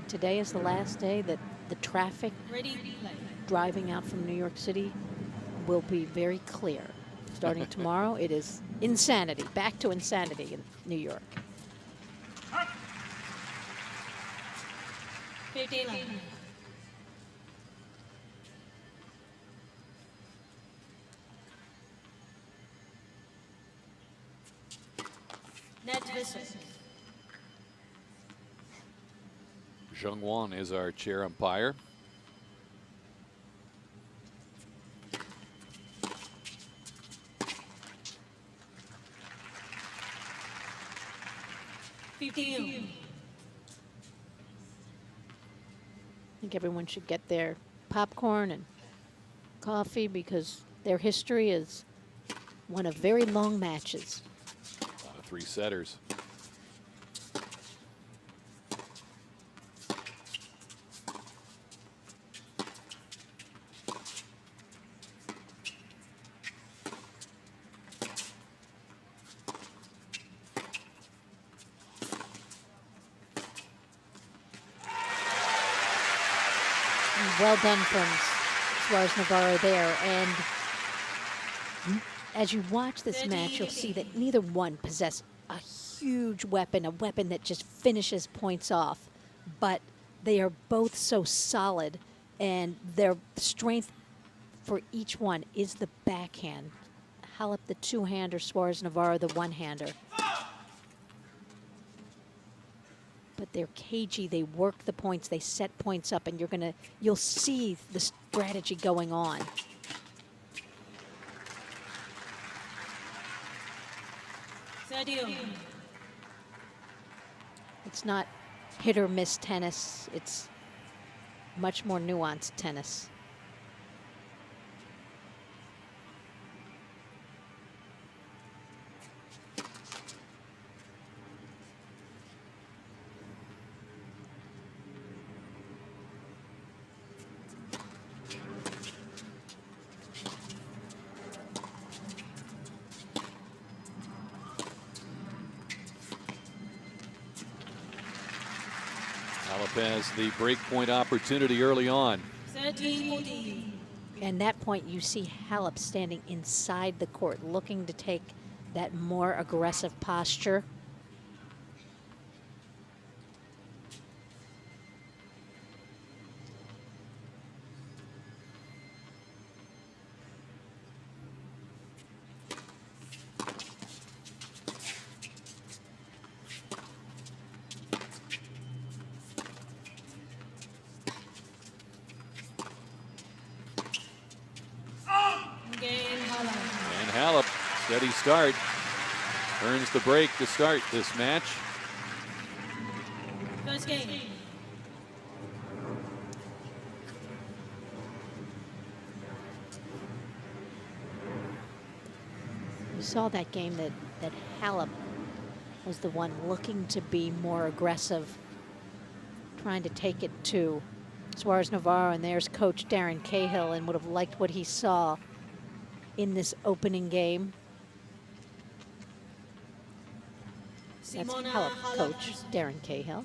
Today is the last day that the traffic driving out from New York City will be very clear. Starting tomorrow, it is insanity, back to insanity in New York. 15 love. Net Visser. Zheng Wan is our chair umpire. I think everyone should get their popcorn and coffee because their history is one of very long matches. A lot of three setters. Well done from Suarez Navarro there. And as you watch this match, you'll see that neither one possess a huge weapon, a weapon that just finishes points off. But they are both so solid, and their strength for each one is the backhand. Halep the two-hander, Suarez Navarro the one-hander. But they're cagey, they work the points, they set points up, and you'll see the strategy going on. It's not hit or miss tennis, it's much more nuanced tennis. Halep has the breakpoint opportunity early on. 13-14. And that point, you see Halep standing inside the court, looking to take that more aggressive posture. And Halep, steady start, earns the break to start this match. First game. You saw that game that Halep was the one looking to be more aggressive, trying to take it to Suarez Navarro, and there's coach Darren Cahill, and would have liked what he saw in this opening game. That's Halep coach Darren Cahill.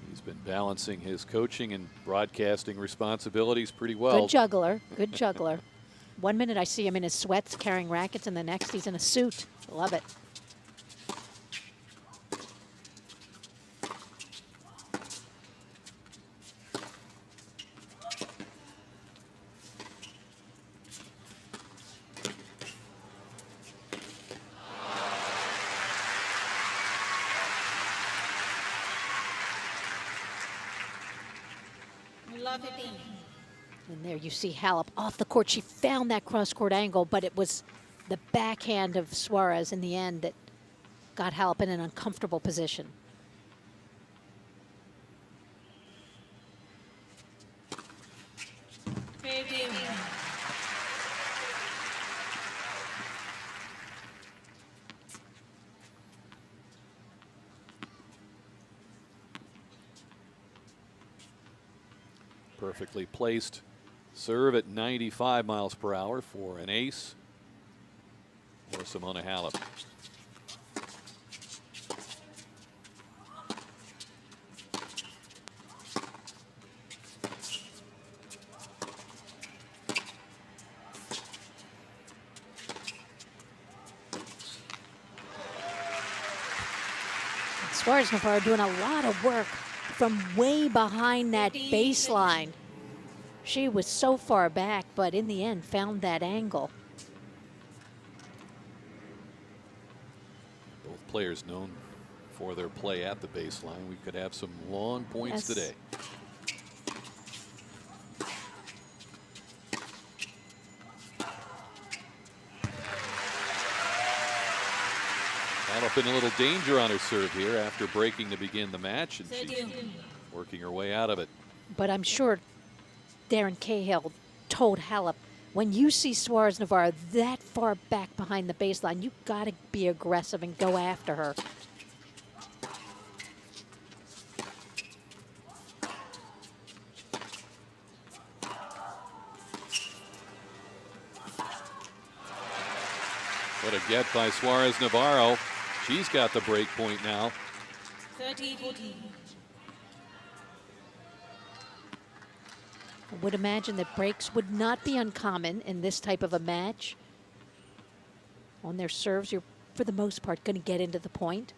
He's been balancing his coaching and broadcasting responsibilities pretty well. Good juggler, good juggler. 1 minute I see him in his sweats carrying rackets, and the next he's in a suit. Love it. And there you see Halep off the court. She found that cross-court angle, but it was the backhand of Suarez in the end that got Halep in an uncomfortable position. Perfectly placed serve at 95 miles per hour for an ace for Simona Halep. Suarez Navarro doing a lot of work from way behind that baseline. She was so far back, but in the end found that angle. Both players known for their play at the baseline. We could have some long points Yes. today. Halep in a little danger on her serve here after breaking to begin the match, and she's 30. working her way out of it. But I'm sure Darren Cahill told Halep, when you see Suarez Navarro that far back behind the baseline, you got to be aggressive and go after her. What a get by Suarez Navarro. She's got the break point now. 30-14. I would imagine that breaks would not be uncommon in this type of a match. On their serves, you're, for the most part, going to get into the point.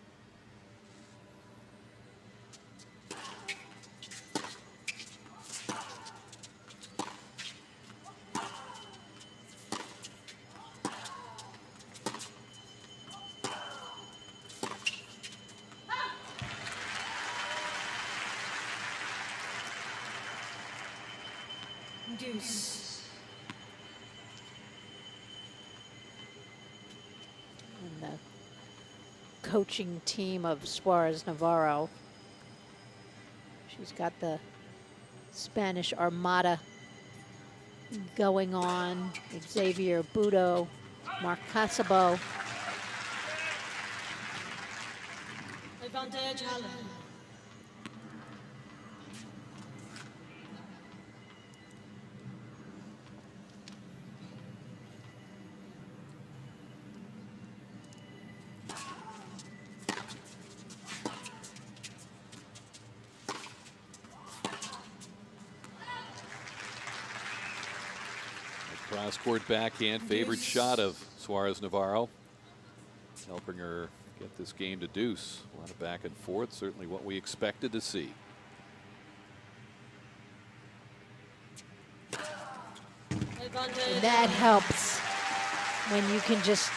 Deuce. And the coaching team of Suarez Navarro. She's got the Spanish Armada going on. Xavier Budo, Mark Casabo. Advantage Halep. Cross-court backhand, favored shot of Suarez Navarro, helping her get this game to deuce. A lot of back and forth, certainly what we expected to see. Advantage. That helps when you can just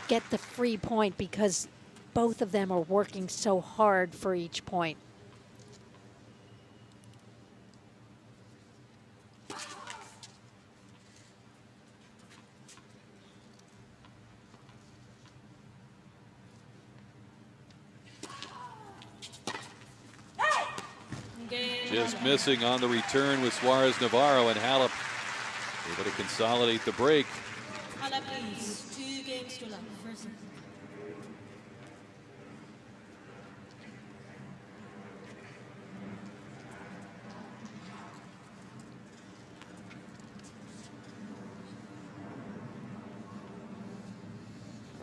get the free point because both of them are working so hard for each point. Game Just missing on the return with Suarez Navarro, and Halep able to consolidate the break. Halep leads 2 games to love. First set.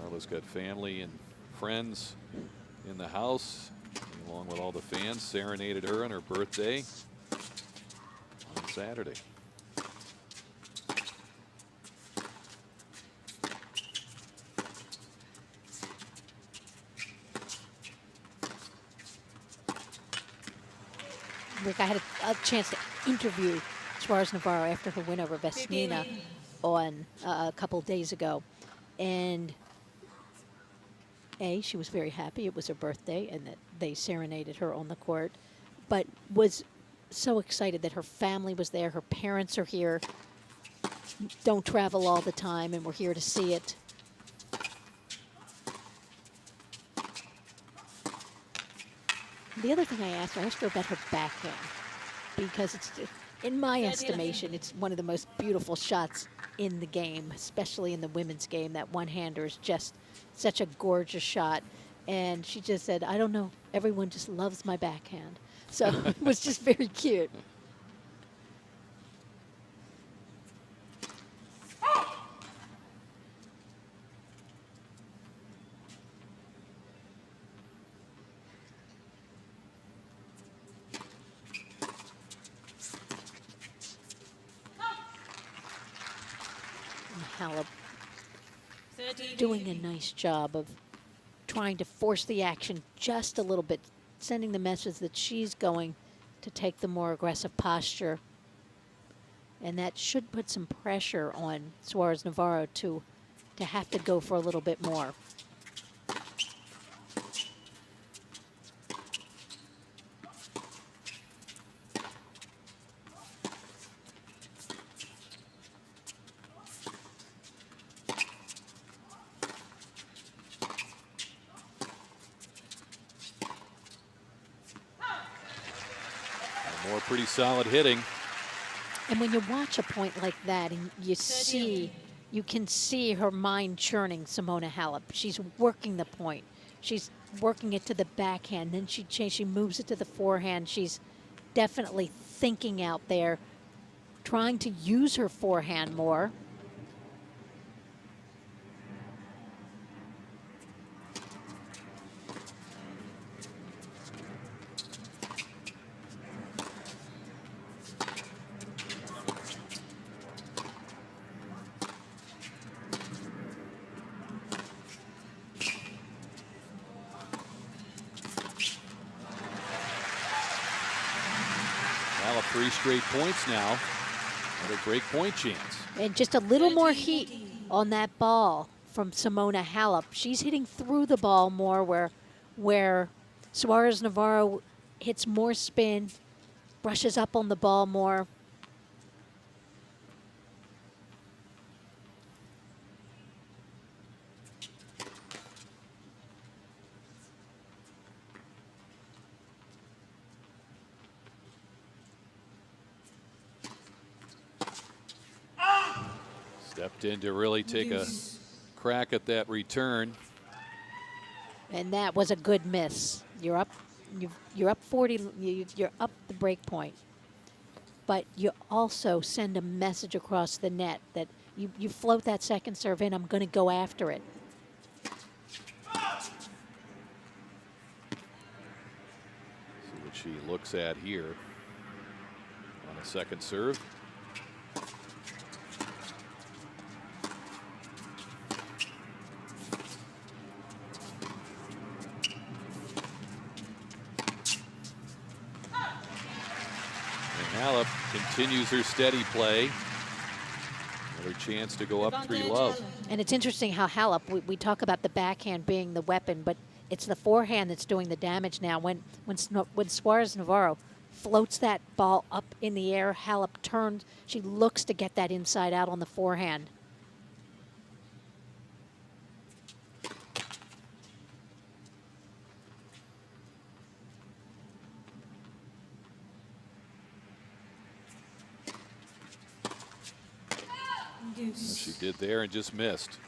Carla's got family and friends in the house, along with all the fans, serenaded her on her birthday on Saturday. Rick, I had a chance to interview Suarez Navarro after her win over Vesnina on a couple days ago. And she was very happy. It was her birthday and that they serenaded her on the court, but was so excited that her family was there. Her parents are here, don't travel all the time, and we're here to see it. The other thing I asked her about her backhand, because it's, in my estimation, it's one of the most beautiful shots in the game, especially in the women's game. That one-hander is just such a gorgeous shot. And she just said, I don't know, everyone just loves my backhand. So it was just very cute. Halep 30. doing a nice job of trying to force the action just a little bit, sending the message that she's going to take the more aggressive posture. And that should put some pressure on Suarez Navarro to have to go for a little bit more. More pretty solid hitting. And when you watch a point like that and you can see her mind churning, Simona Halep. She's working the point. She's working it to the backhand. Then she moves it to the forehand. She's definitely thinking out there, trying to use her forehand more. Halep 3 straight points now. Another break point chance. And just a little more heat on that ball from Simona Halep. She's hitting through the ball more where Suarez Navarro hits more spin, brushes up on the ball more. Stepped in to really take a crack at that return. And that was a good miss. You're up 40, you're up the break point. But you also send a message across the net that you float that second serve in, I'm going to go after it. See what she looks at here on a second serve. Halep continues her steady play. Another chance to go up 3-love. And it's interesting how Halep, we talk about the backhand being the weapon, but it's the forehand that's doing the damage now. When Suarez Navarro floats that ball up in the air, Halep turns, she looks to get that inside out on the forehand. She did there and just missed.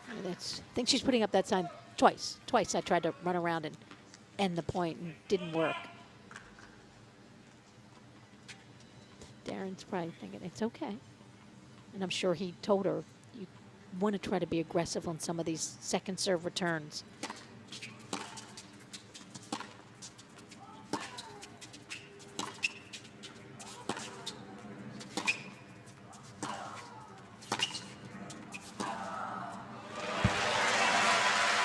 I think she's putting up that sign twice. Twice I tried to run around and end the point and didn't work. Darren's probably thinking it's okay. And I'm sure he told her you want to try to be aggressive on some of these second serve returns.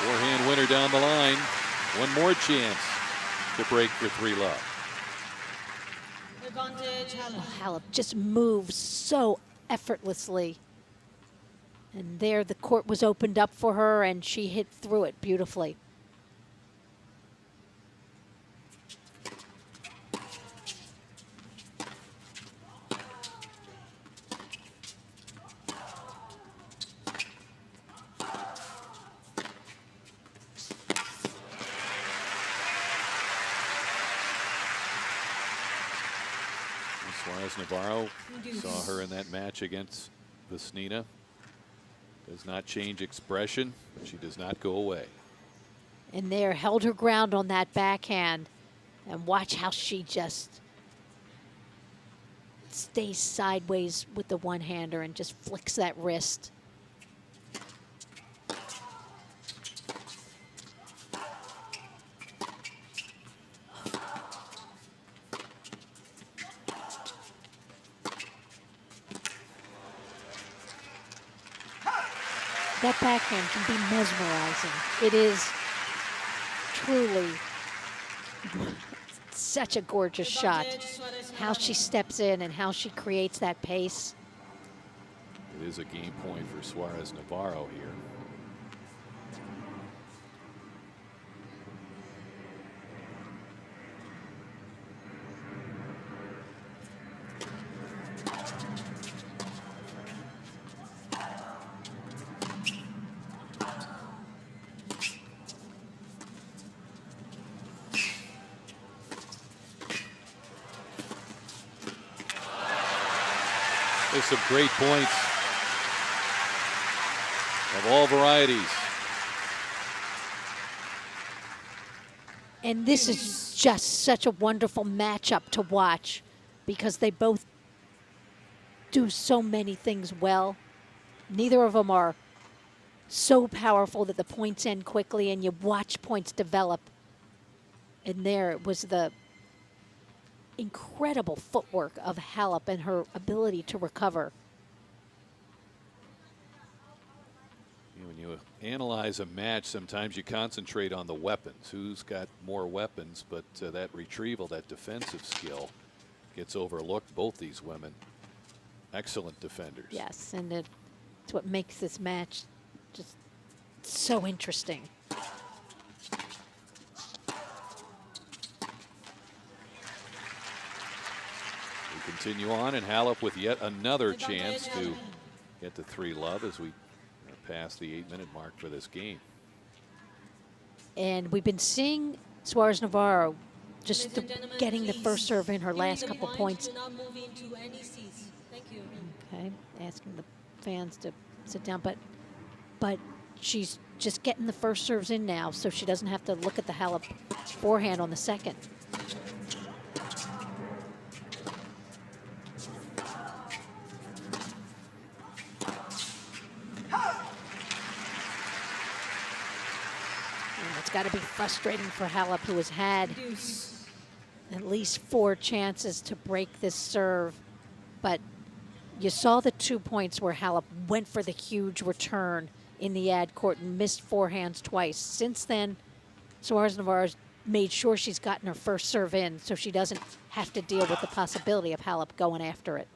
Forehand winner down the line. One more chance to break for 3-love. Advantage, Halep. Halep just moves so effortlessly. And there the court was opened up for her and she hit through it beautifully. Suarez Navarro saw her in that match against Vesnina. Does not change expression, but she does not go away. And there held her ground on that backhand. And watch how she just stays sideways with the one-hander and just flicks that wrist. that backhand can be mesmerizing. It is truly such a gorgeous shot. How she steps in and how she creates that pace. It is a game point for Suarez Navarro here. There's some great points of all varieties. And this is just such a wonderful matchup to watch because they both do so many things well. Neither of them are so powerful that the points end quickly and you watch points develop. And there it was the incredible footwork of Halep and her ability to recover. When you analyze a match, sometimes you concentrate on the weapons. Who's got more weapons, but that retrieval, that defensive skill gets overlooked. Both these women, excellent defenders. Yes, and it's what makes this match just so interesting. We continue on, and Halep with yet another chance to get to 3-love as we pass the 8-minute mark for this game. And we've been seeing Suarez Navarro just getting the first serve in her last couple points. Okay, asking the fans to sit down, but she's just getting the first serves in now, so she doesn't have to look at the Halep forehand on the second. It's got to be frustrating for Halep, who has had at least 4 chances to break this serve. But you saw the 2 points where Halep went for the huge return in the ad court and missed forehands twice. Since then, Suarez Navarro's made sure she's gotten her first serve in so she doesn't have to deal with the possibility of Halep going after it.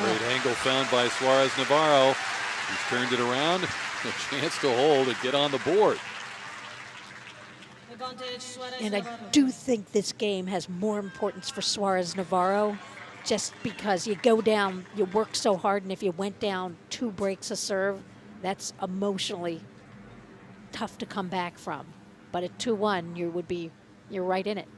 Great angle found by Suarez Navarro. He's turned it around. A chance to hold and get on the board. And I do think this game has more importance for Suarez Navarro just because you go down, you work so hard, and if you went down 2 breaks a serve, that's emotionally tough to come back from. But at 2-1, you're right in it.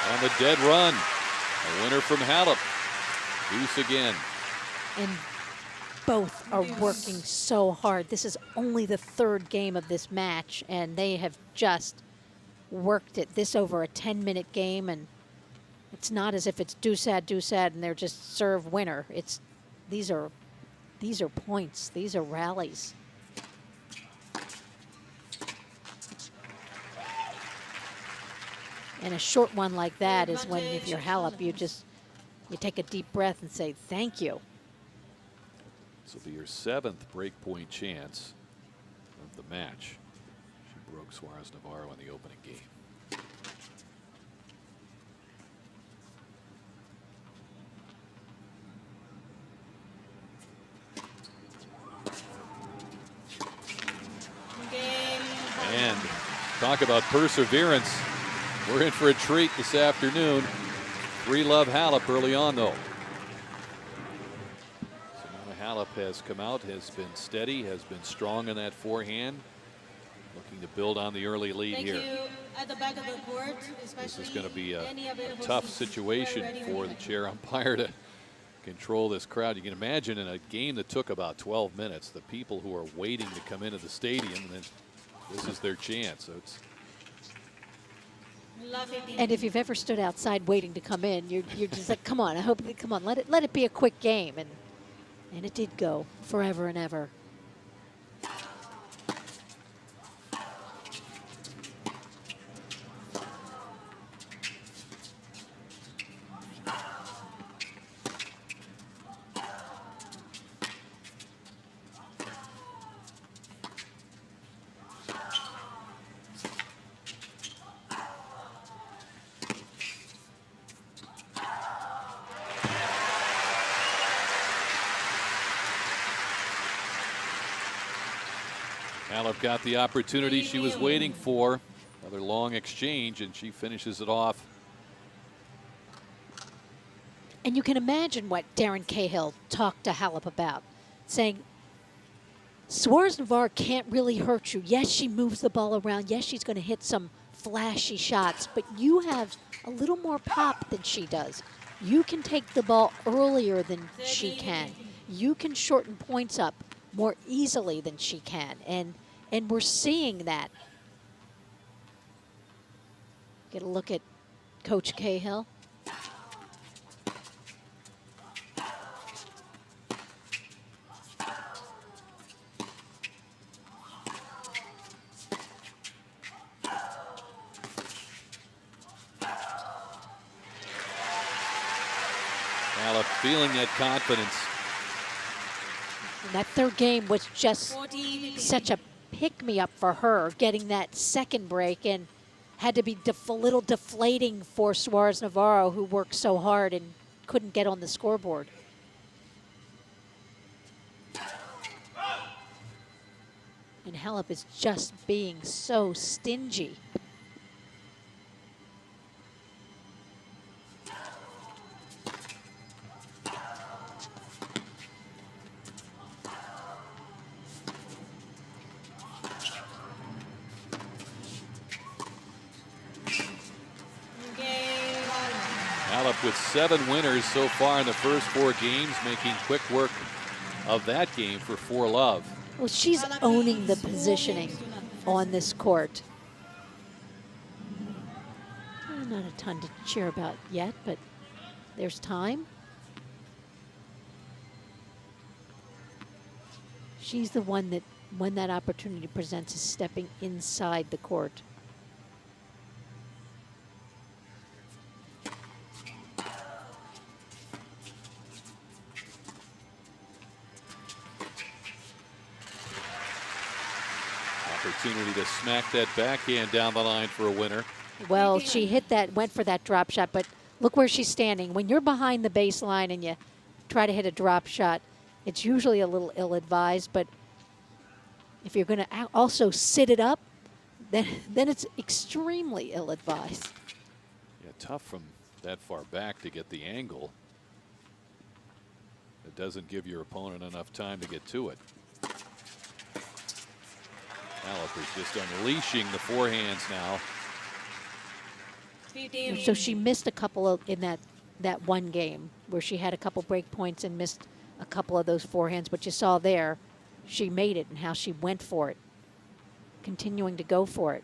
On the dead run, a winner from Halep. Deuce again. And both are working so hard. This is only the 3rd game of this match, and they have just worked it. This over a 10-minute game, and it's not as if it's deuce-ad, and they're just serve winner. These are points. These are rallies. And a short one like that is when, if you're Halep, you take a deep breath and say, thank you. This will be your 7th breakpoint chance of the match. She broke Suarez Navarro in the opening game. And talk about perseverance. We're in for a treat this afternoon. 3-love Halep early on, though. Simona Halep has come out, has been steady, has been strong in that forehand. Looking to build on the early lead here. At the back of the court, This is going to be a tough situation for the chair umpire to control this crowd. You can imagine in a game that took about 12 minutes, the people who are waiting to come into the stadium, and then this is their chance. So it's And if you've ever stood outside waiting to come in, you're just like, come on, I hope, come on, let it be a quick game. And it did go forever and ever. Halep got the opportunity she was waiting for. Another long exchange, and she finishes it off. And you can imagine what Darren Cahill talked to Halep about, saying, Suarez Navarro can't really hurt you. Yes, she moves the ball around. Yes, she's going to hit some flashy shots, but you have a little more pop than she does. You can take the ball earlier than she can. You can shorten points up more easily than she can. And we're seeing that. Get a look at Coach Cahill. Halep feeling that confidence. And that third game was just such a pick-me-up for her, getting that second break, and had to be a little deflating for Suarez Navarro, who worked so hard and couldn't get on the scoreboard. And Halep is just being so stingy. Halep with 7 winners so far in the first 4 games, making quick work of that game for 4-love. Well, she's owning the positioning on this court. Not a ton to cheer about yet, but there's time. She's the one that, when that opportunity presents, is stepping inside the court. Opportunity to smack that backhand down the line for a winner. Well, she hit that, went for that drop shot, but look where she's standing. When you're behind the baseline and you try to hit a drop shot, it's usually a little ill-advised, but if you're going to also sit it up, then it's extremely ill-advised. Yeah, tough from that far back to get the angle. It doesn't give your opponent enough time to get to it. Halep is just unleashing the forehands now. So she missed a couple of in that one game where she had a couple break points and missed a couple of those forehands. But you saw there, she made it and how she went for it, continuing to go for it.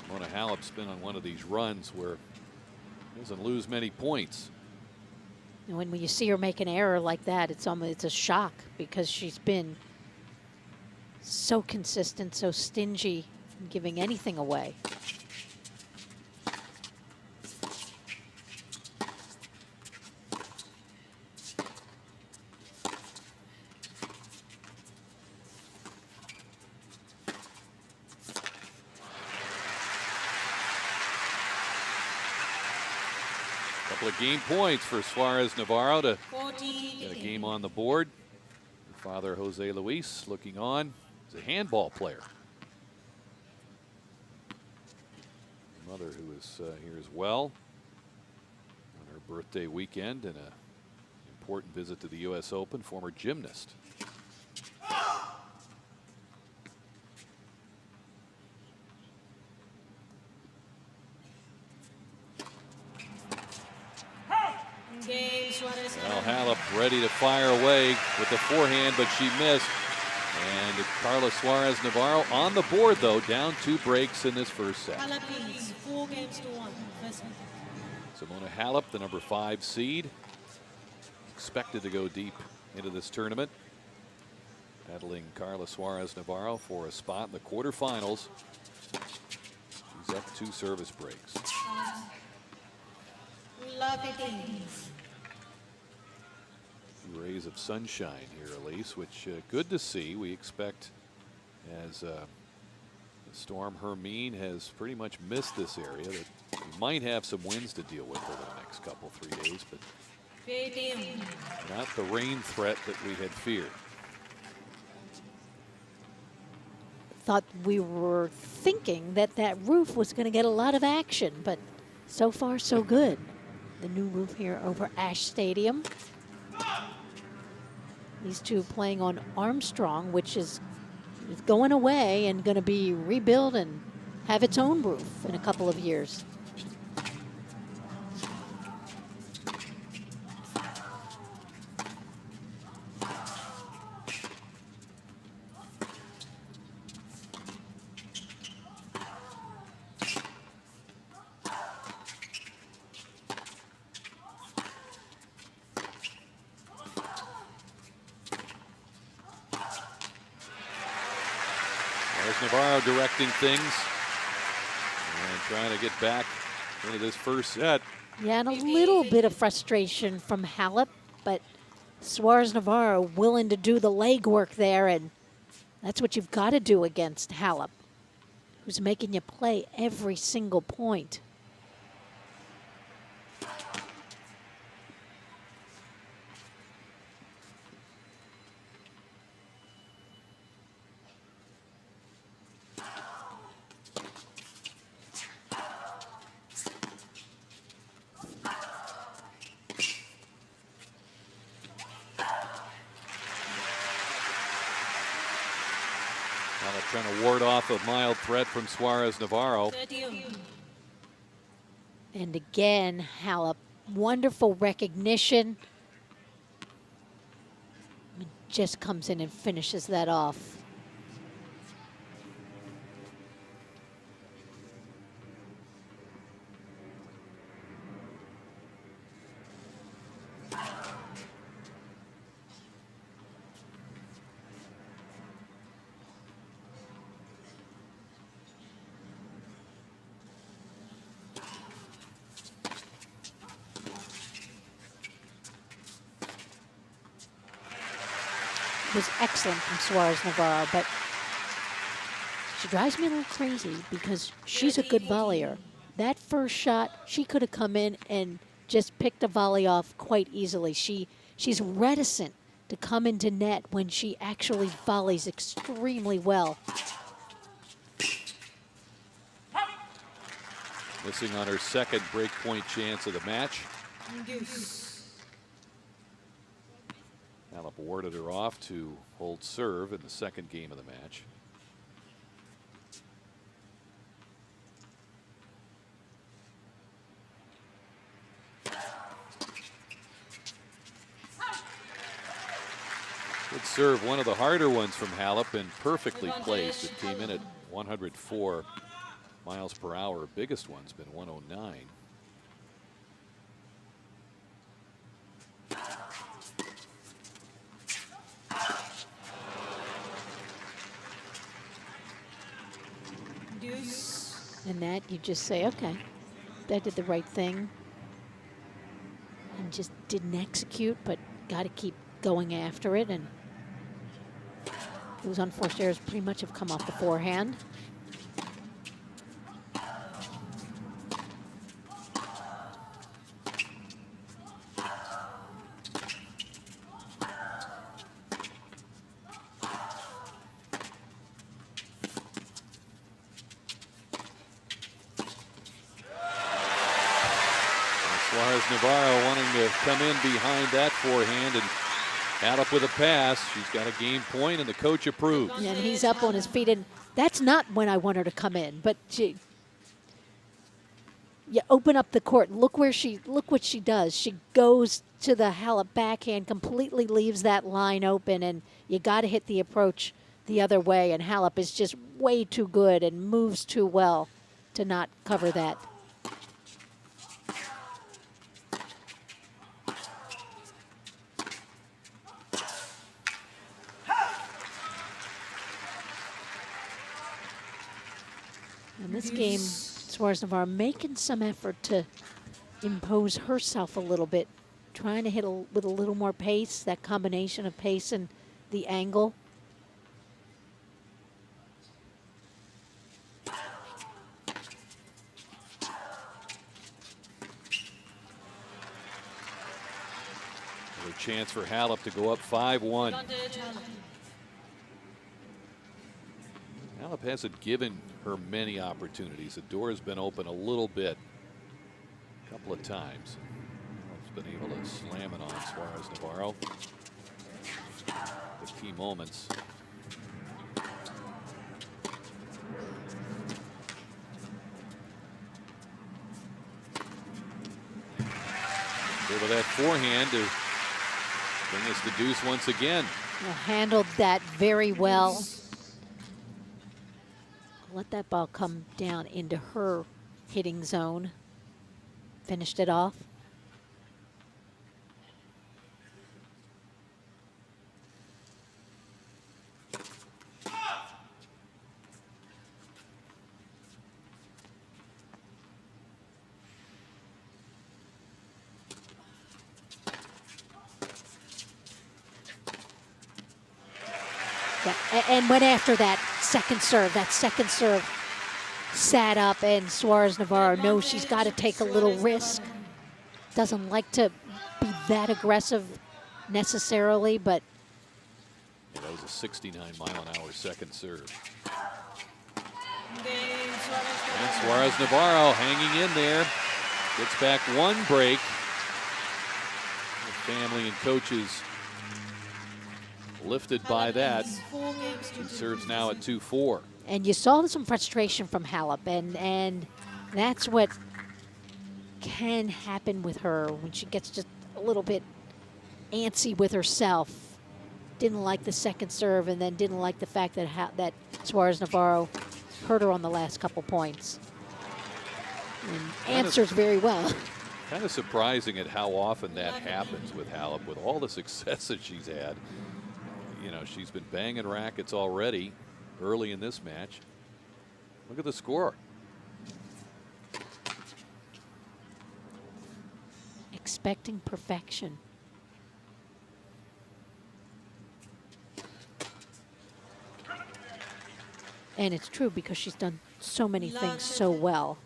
Simona Halep's been on one of these runs where she doesn't lose many points. And when you see her make an error like that, it's a shock, because she's been so consistent, so stingy, in giving anything away. Couple of game points for Suarez Navarro to 40. get a game on the board. Her father, Jose Luis, looking on. He's a handball player. Mother, who is here as well on her birthday weekend, and a important visit to the U.S. Open, former gymnast. Game, Suarez. Well, Halep ready to fire away with the forehand, but she missed. And Carla Suarez Navarro on the board, though, down 2 breaks in this first set. Halep leads 4 games to 1. First set. Simona Halep, the number 5 seed, expected to go deep into this tournament, battling Carla Suarez Navarro for a spot in the quarterfinals. She's up 2 service breaks. Love it. Rays of sunshine here, Elise, which good to see. We expect, as the storm Hermine has pretty much missed this area, that we might have some winds to deal with over the next couple, 3 days, but not the rain threat that we had feared. Thought we were thinking that that roof was going to get a lot of action, but so far so good. The new roof here over Ash Stadium. These two playing on Armstrong, which is going away and going to be rebuilt and have its own roof in a couple of years. There's Navarro directing things and trying to get back into this first set. Yeah, and a little bit of frustration from Halep, but Suarez Navarro willing to do the legwork there, and that's what you've got to do against Halep, who's making you play every single point. Trying to ward off a mild threat from Suarez Navarro. 30. And again, Halep, wonderful recognition. Just comes in and finishes that off. Was excellent from Suarez Navarro, but she drives me a little crazy because she's a good volleyer. That first shot, she could have come in and just picked a volley off quite easily. She's reticent to come into net when she actually volleys extremely well. Missing on her second breakpoint chance of the match. Deuce. Halep warded her off to hold serve in the second game of the match. Good serve, one of the harder ones from Halep, and perfectly placed. It came in at 104 miles per hour. Biggest one's been 109. Deuce. And that you just say, okay, that did the right thing. And just didn't execute, but got to keep going after it. And those unforced errors pretty much have come off the forehand. Suarez Navarro wanting to come in behind that forehand, and Halep with a pass. She's got a game point, and the coach approves. And he's up on his feet, and that's not when I want her to come in. But you open up the court. Look what she does. She goes to the Halep backhand, completely leaves that line open, and you got to hit the approach the other way. And Halep is just way too good and moves too well to not cover that. In this game, Suarez Navarro making some effort to impose herself a little bit, trying to hit with a little more pace, that combination of pace and the angle. Another chance for Halep to go up 5-1. Advantage Halep. Halep hasn't given her many opportunities. The door has been open a little bit, a couple of times. Halep's been able to slam it on Suarez Navarro. The key moments. With that forehand to bring us to deuce once again. Handled that very well. Let that ball come down into her hitting zone. Finished it off. Yeah, and went after that second serve. That second serve sat up, and Suarez Navarro knows she's got to take a little risk. Doesn't like to be that aggressive necessarily, but Yeah, that was a 69-mile-an-hour second serve. Game Suarez And Navarro. Suarez Navarro hanging in there. Gets back one break. The family and coaches lifted by that. 4 games to She 2. serves now at 2-4. and you saw some frustration from Halep, and that's what can happen with her when she gets just a little bit antsy with herself. Didn't like the second serve, and then didn't like the fact that that Suarez Navarro hurt her on the last couple points. And answers very well. Kind of surprising at how often that happens with Halep, with all the success that she's had. You know, she's been banging rackets already early in this match. Look at the score. Expecting perfection. And it's true because she's done so many things so well.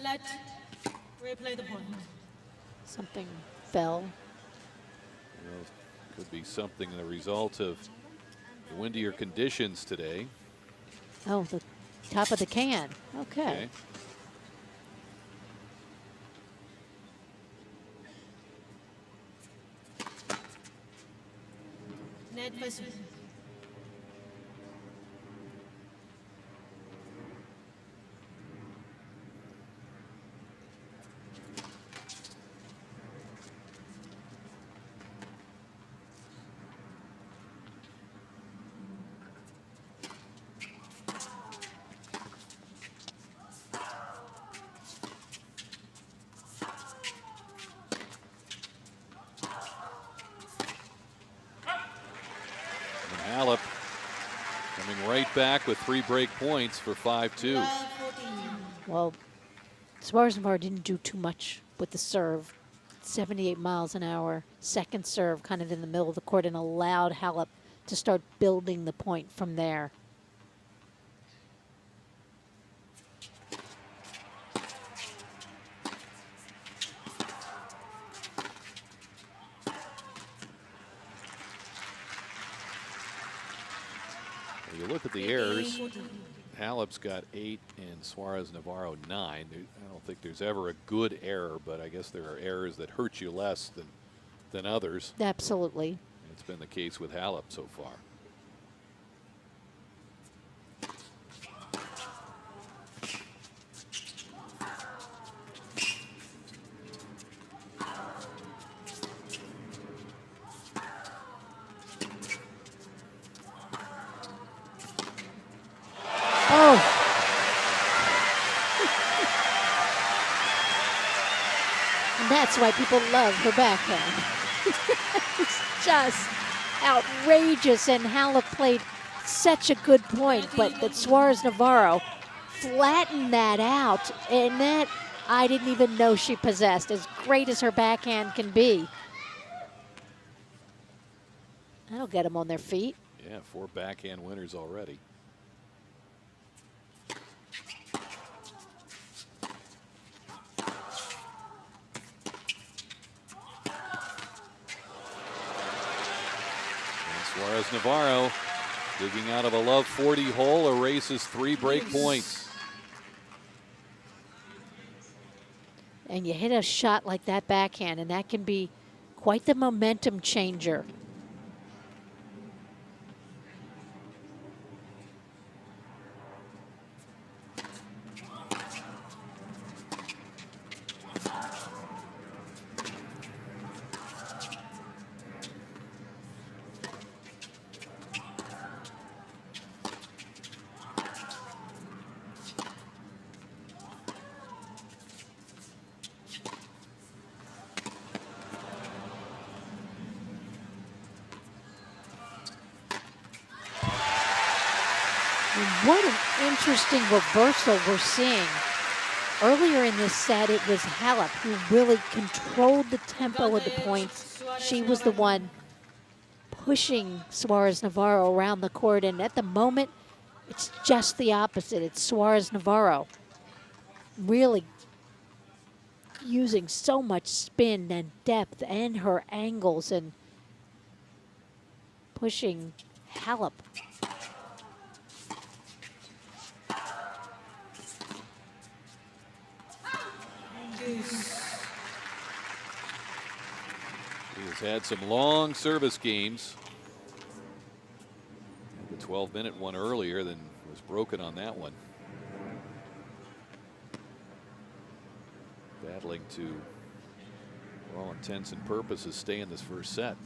Let replay the point. Something fell. Well, could be something the result of the windier conditions today. Oh, the top of the can. Okay. Okay. Net versus. And Halep coming right back with 3 break points for 5-2. Love 14. Well, Suarez Navarro didn't do too much with the serve. 78 miles an hour. Second serve kind of in the middle of the court, and allowed Halep to start building the point from there. look at the errors. Halep's got 8 and Suarez Navarro 9. I don't think there's ever a good error, but I guess there are errors that hurt you less than others. Absolutely. It's been the case with Halep so far. Oh. And that's why people love her backhand. It's just outrageous, and Halep played such a good point, but that Suarez Navarro flattened that out, and that I didn't even know she possessed, as great as her backhand can be. That'll get them on their feet. Yeah, 4 backhand winners already. Suarez Navarro digging out of a love 40 hole, erases 3 break points. And you hit a shot like that backhand, and that can be quite the momentum changer. What an interesting reversal we're seeing. Earlier in this set, it was Halep who really controlled the tempo of the points. She was the one pushing Suarez Navarro around the court, and at the moment, it's just the opposite. It's Suarez Navarro really using so much spin and depth and her angles and pushing Halep. He has had some long service games. The 12-minute one earlier, then was broken on that one. Battling to, for all intents and purposes, stay in this first set.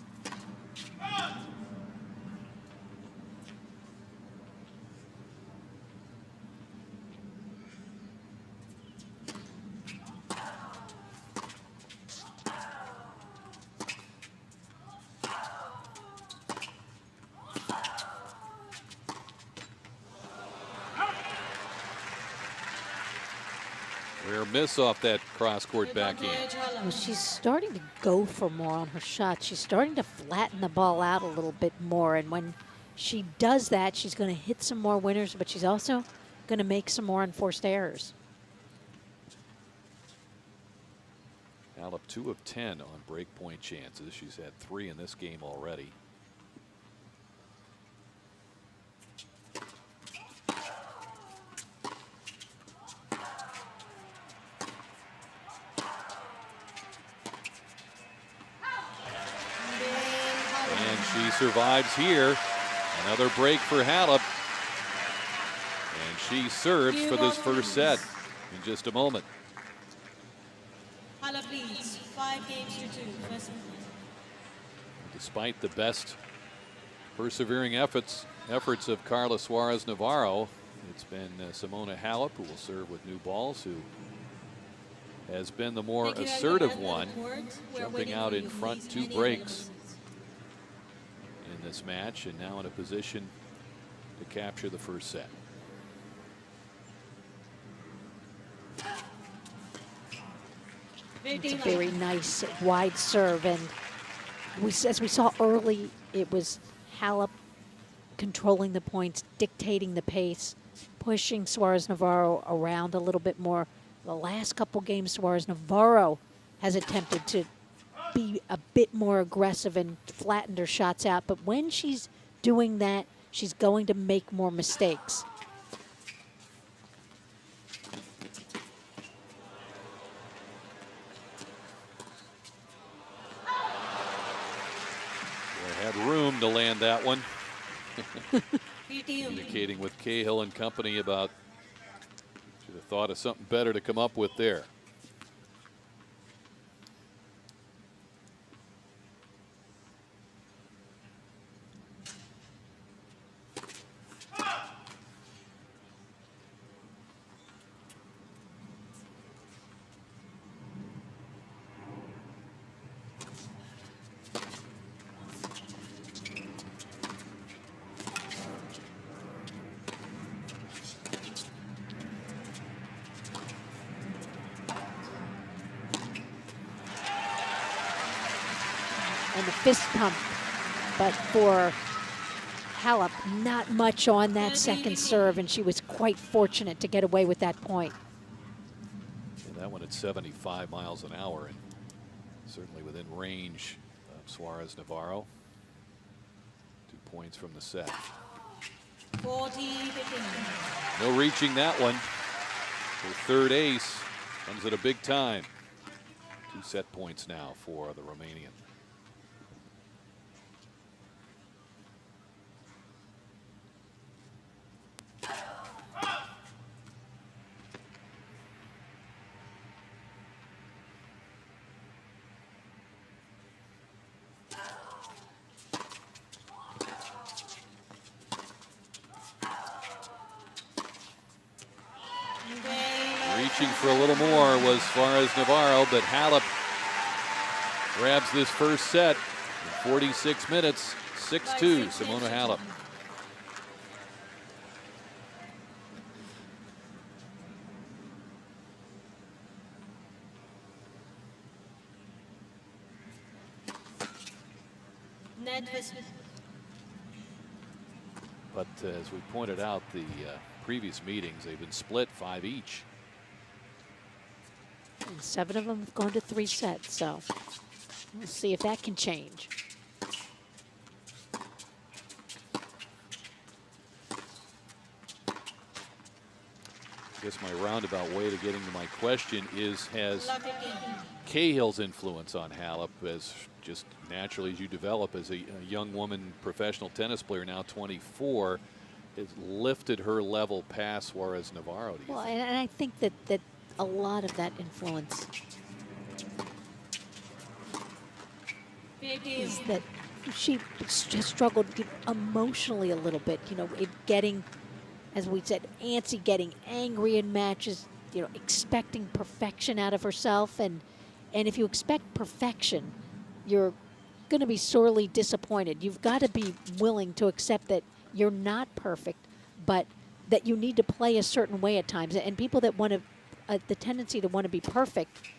Rare miss off that cross-court backhand. Well, she's starting to go for more on her shots. She's starting to flatten the ball out a little bit more, and when she does that, she's going to hit some more winners, but she's also going to make some more unforced errors. Halep 2 of 10 on break point chances. She's had 3 in this game already. She survives here. Another break for Halep. And she serves for this first set in just a moment. Halep leads 5 games to 2. First point. Despite the best persevering efforts of Carla Suarez Navarro, it's been Simona Halep who will serve with new balls, who has been the more assertive one, jumping out in front 2 breaks in this match, and now in a position to capture the first set. It's a very nice wide serve, and as we saw early, it was Halep controlling the points, dictating the pace, pushing Suarez Navarro around a little bit more. The last couple games, Suarez Navarro has attempted to be a bit more aggressive and flattened her shots out, but when she's doing that, she's going to make more mistakes. They had room to land that one. 15. Indicating with Cahill and company about should have thought of something better to come up with there. And the fist pump, but for Halep, not much on that second serve, and she was quite fortunate to get away with that point. And that one at 75 miles an hour, and certainly within range of Suarez Navarro. 2 points from the set. 40-15. No reaching that one. Her third ace comes at a big time. 2 set points now for the Romanian. Reaching for a little more was Suarez Navarro, but Halep grabs this first set in 46 minutes. 6-2, Simona Halep. But as we pointed out, the previous meetings, they've been split 5 each. And 7 of them have gone to 3 sets, so we'll see if that can change. I guess my roundabout way to getting to my question is, has Cahill's influence on Halep, as just naturally as you develop as a young woman professional tennis player, now 24, has lifted her level past Suarez Navarro? Do you Well, think? and I think that a lot of that influence is that she has struggled emotionally a little bit, you know, in getting, as we said, antsy, getting angry in matches, you know, expecting perfection out of herself. And if you expect perfection, you're going to be sorely disappointed. You've got to be willing to accept that you're not perfect, but that you need to play a certain way at times. And people that want to, the tendency to want to be perfect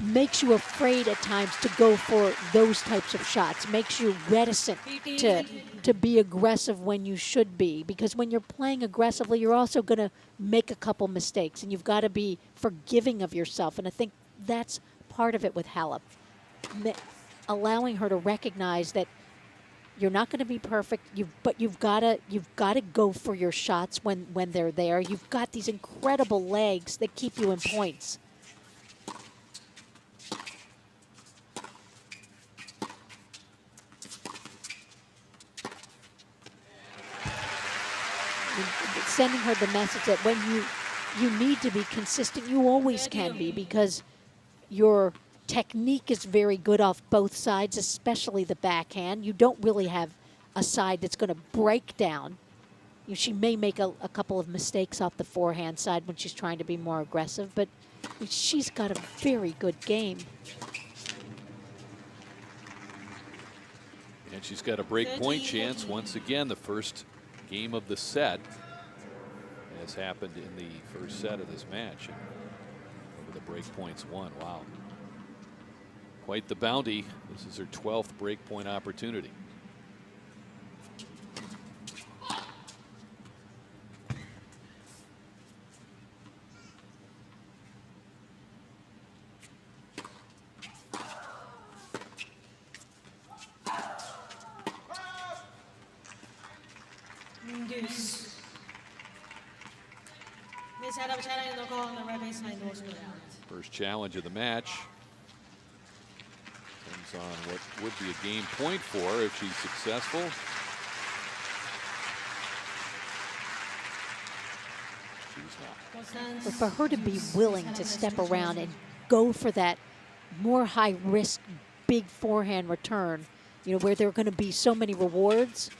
makes you afraid at times to go for those types of shots, makes you reticent to be aggressive when you should be. Because when you're playing aggressively, you're also going to make a couple mistakes, and you've got to be forgiving of yourself. And I think that's part of it with Halep, allowing her to recognize that you're not going to be perfect, but you've got to go for your shots when they're there. You've got these incredible legs that keep you in points. Sending her the message that when you need to be consistent, you always can be, because your technique is very good off both sides, especially the backhand. You don't really have a side that's going to break down. She may make a couple of mistakes off the forehand side when she's trying to be more aggressive, but she's got a very good game. And she's got a break point chance once again. The first game of the set has happened in the first set of this match. And over the break points won. Wow. Quite the bounty. This is her 12th break point opportunity. use. Miss Halep challenging the call on the red baseline, no score out. First challenge of the match. Depends on what would be a game point for her if she's successful. She's not. But for her to be willing to step around and go for that more high risk, big forehand return, you know, where there are going to be so many rewards.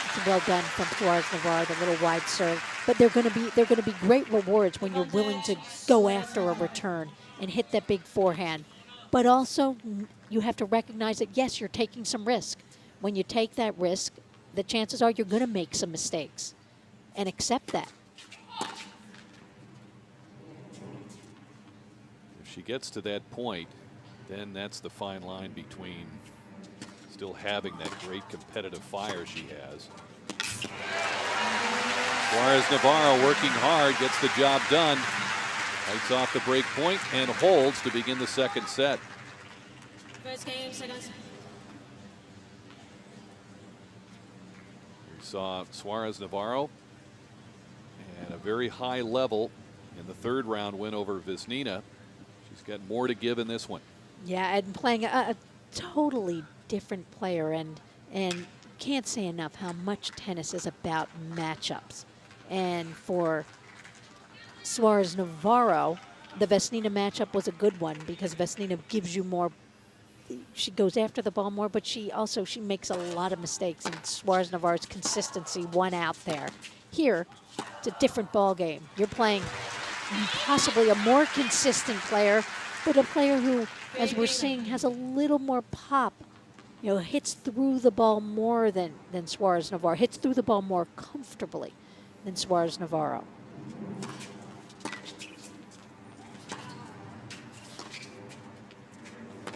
It's well done from Suarez Navarro, the little wide serve. But they're going to be great rewards when you're willing to go after a return and hit that big forehand. But also, you have to recognize that yes, you're taking some risk. When you take that risk, the chances are you're going to make some mistakes, and accept that. If she gets to that point, then that's the fine line between still having that great competitive fire she has. Suarez Navarro working hard, gets the job done. Lights off the break point and holds to begin the second set. First game, second set. We saw Suarez Navarro and a very high level in the third round win over Vesnina. She's got more to give in this one. Yeah, and playing a totally different player, and can't say enough how much tennis is about matchups. And for Suarez Navarro, the Vesnina matchup was a good one because Vesnina gives you more. She goes after the ball more, but she makes a lot of mistakes, and Suarez Navarro's consistency won out there. Here, it's a different ball game. You're playing possibly a more consistent player, but a player who, as we're seeing, has a little more pop. You know, hits through the ball more than Suarez Navarro, hits through the ball more comfortably than Suarez Navarro.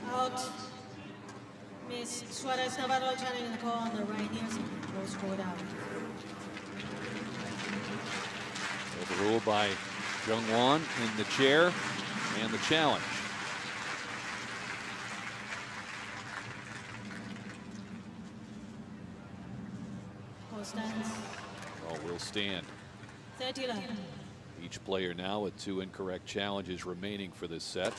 Out. Miss Suarez Navarro challenging the call on the right ear side, no score out. Overruled by Jung Won in the chair and the challenge. Stands. Oh, will stand. 30 love. Each player now with 2 incorrect challenges remaining for this set.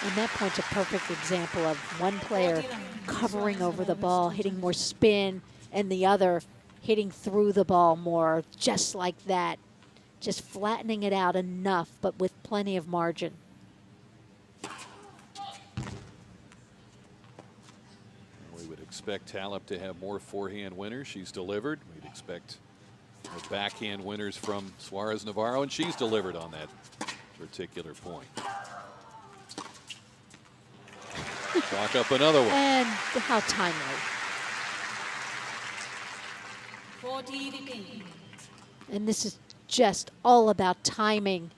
And that point's a perfect example of one player covering over the ball, hitting more spin, and the other hitting through the ball more, just like that. Just flattening it out enough, but with plenty of margin. We would expect Halep to have more forehand winners. She's delivered. We'd expect more backhand winners from Suarez Navarro, and she's delivered on that particular point. Chalk up another one. And how timely. 40-15. And this is just all about timing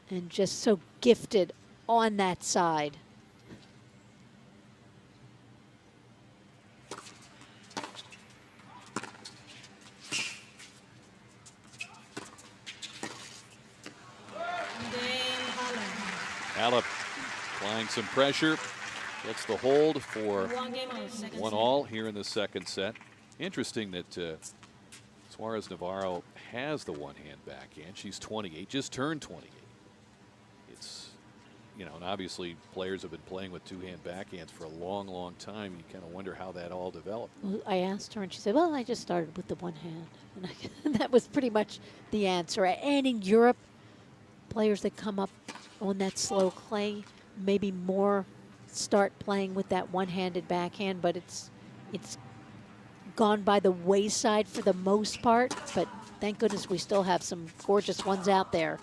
and just so gifted on that side. Halep applying some pressure. Gets the hold for 1-all here in the second set. Interesting that Suarez Navarro has the one-hand backhand. She's 28, just turned 28. It's, you know, and obviously players have been playing with two-hand backhands for a long, long time. You kind of wonder how that all developed. Well, I asked her, and she said, well, I just started with the one hand. And that was pretty much the answer. And in Europe, players that come up on that slow clay, maybe more start playing with that one-handed backhand, but it's gone by the wayside for the most part. But thank goodness we still have some gorgeous ones out there.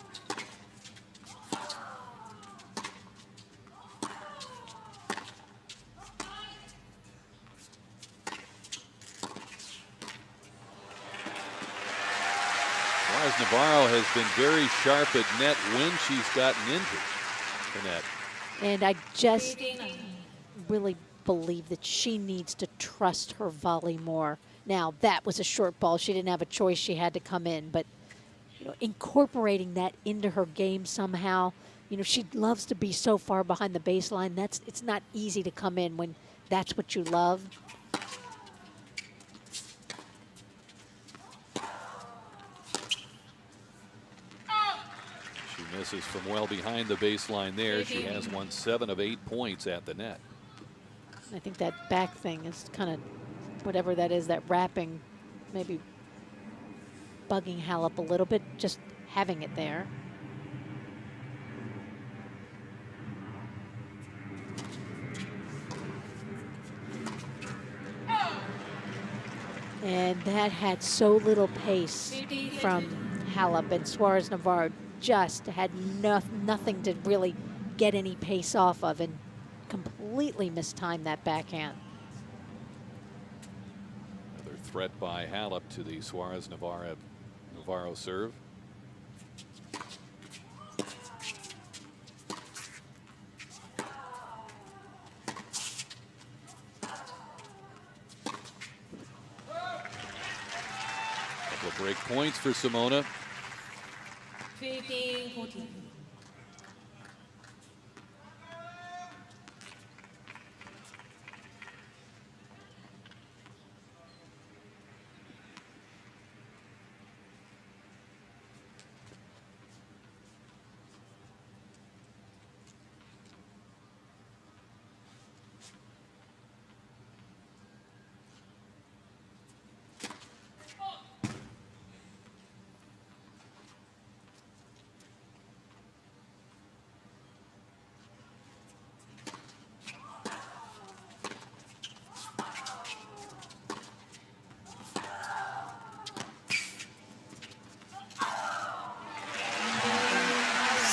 Suarez Navarro has been very sharp at net when she's gotten into the net. And I just really believe that she needs to trust her volley more. Now, that was a short ball. She didn't have a choice. She had to come in. But, you know, incorporating that into her game somehow. You know, she loves to be so far behind the baseline. It's not easy to come in when that's what you love. She misses from well behind the baseline there. She has won 7 of 8 points at the net. I think that back thing is kind of, whatever that is, that wrapping, maybe bugging Halep a little bit, just having it there. And that had so little pace from Halep, and Suarez Navarro just had nothing to really get any pace off of, and completely mistimed that backhand. Another threat by Halep to the Suarez Navarro serve. Couple of break points for Simona. 15-14.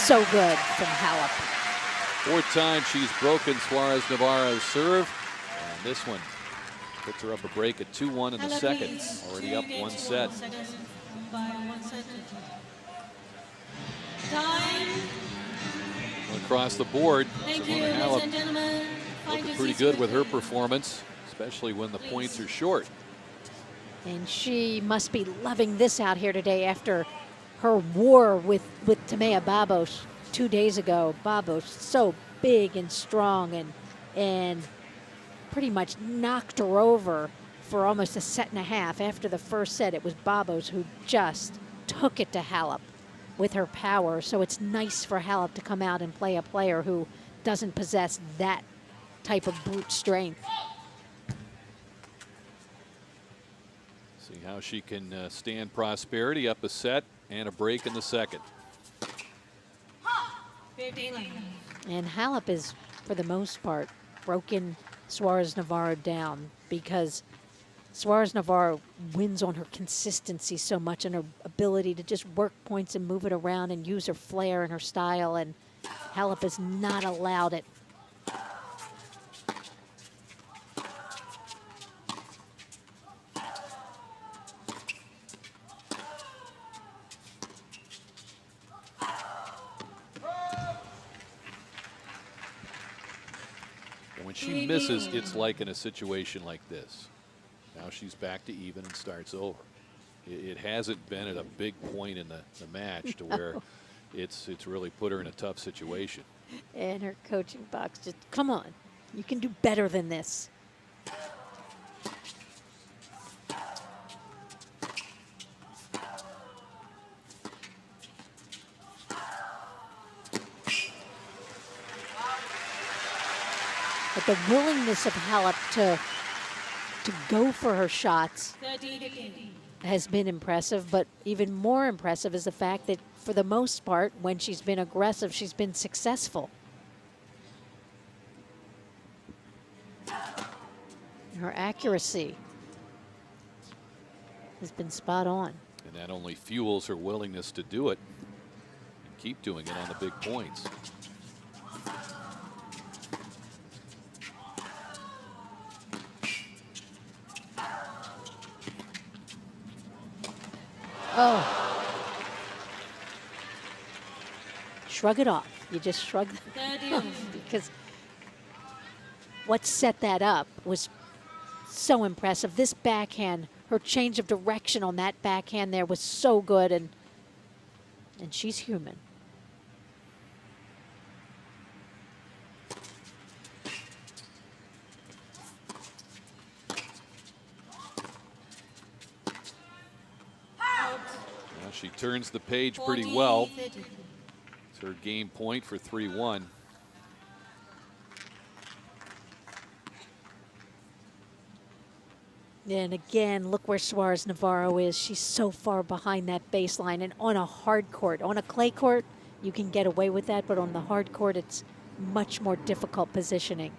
So good from Halep. 4th time she's broken Suarez Navarro's serve. And this one puts her up a break at 2-1 in the second. Already up 1 set. By 1 set. Time. Across the board, Thank you, Simona ladies and Halep gentlemen. Find looking your pretty seats good with her quickly. performance, especially when the points are short. And she must be loving this out here today after her war with Timea Babos 2 days ago. Babos so big and strong, and pretty much knocked her over for almost a set and a half. After the first set, it was Babos who just took it to Halep with her power. So it's nice for Halep to come out and play a player who doesn't possess that type of brute strength. See how she can stand prosperity. Up a set and a break in the second. 15-11. And Halep is, for the most part, broken Suarez Navarro down, because Suarez Navarro wins on her consistency so much and her ability to just work points and move it around and use her flair and her style, and Halep has not allowed it. And when she misses, it's like in a situation like this. Now she's back to even and starts over. It hasn't been at a big point in the match to where it's really put her in a tough situation. And her coaching box just, come on, you can do better than this. But the willingness of Halep to go for her shots 13-15. has been impressive, but even more impressive is the fact that for the most part, when she's been aggressive, she's been successful. Her accuracy has been spot on. And that only fuels her willingness to do it and keep doing it on the big points. Oh. Shrug it off. You just shrug it off, because what set that up was so impressive. This backhand, her change of direction on that backhand there was so good, and she's human. Well, she turns the page pretty well. It's her game point for 3-1. And again, look where Suarez Navarro is. She's so far behind that baseline, and on a hard court. On a clay court, you can get away with that, but on the hard court, it's much more difficult positioning.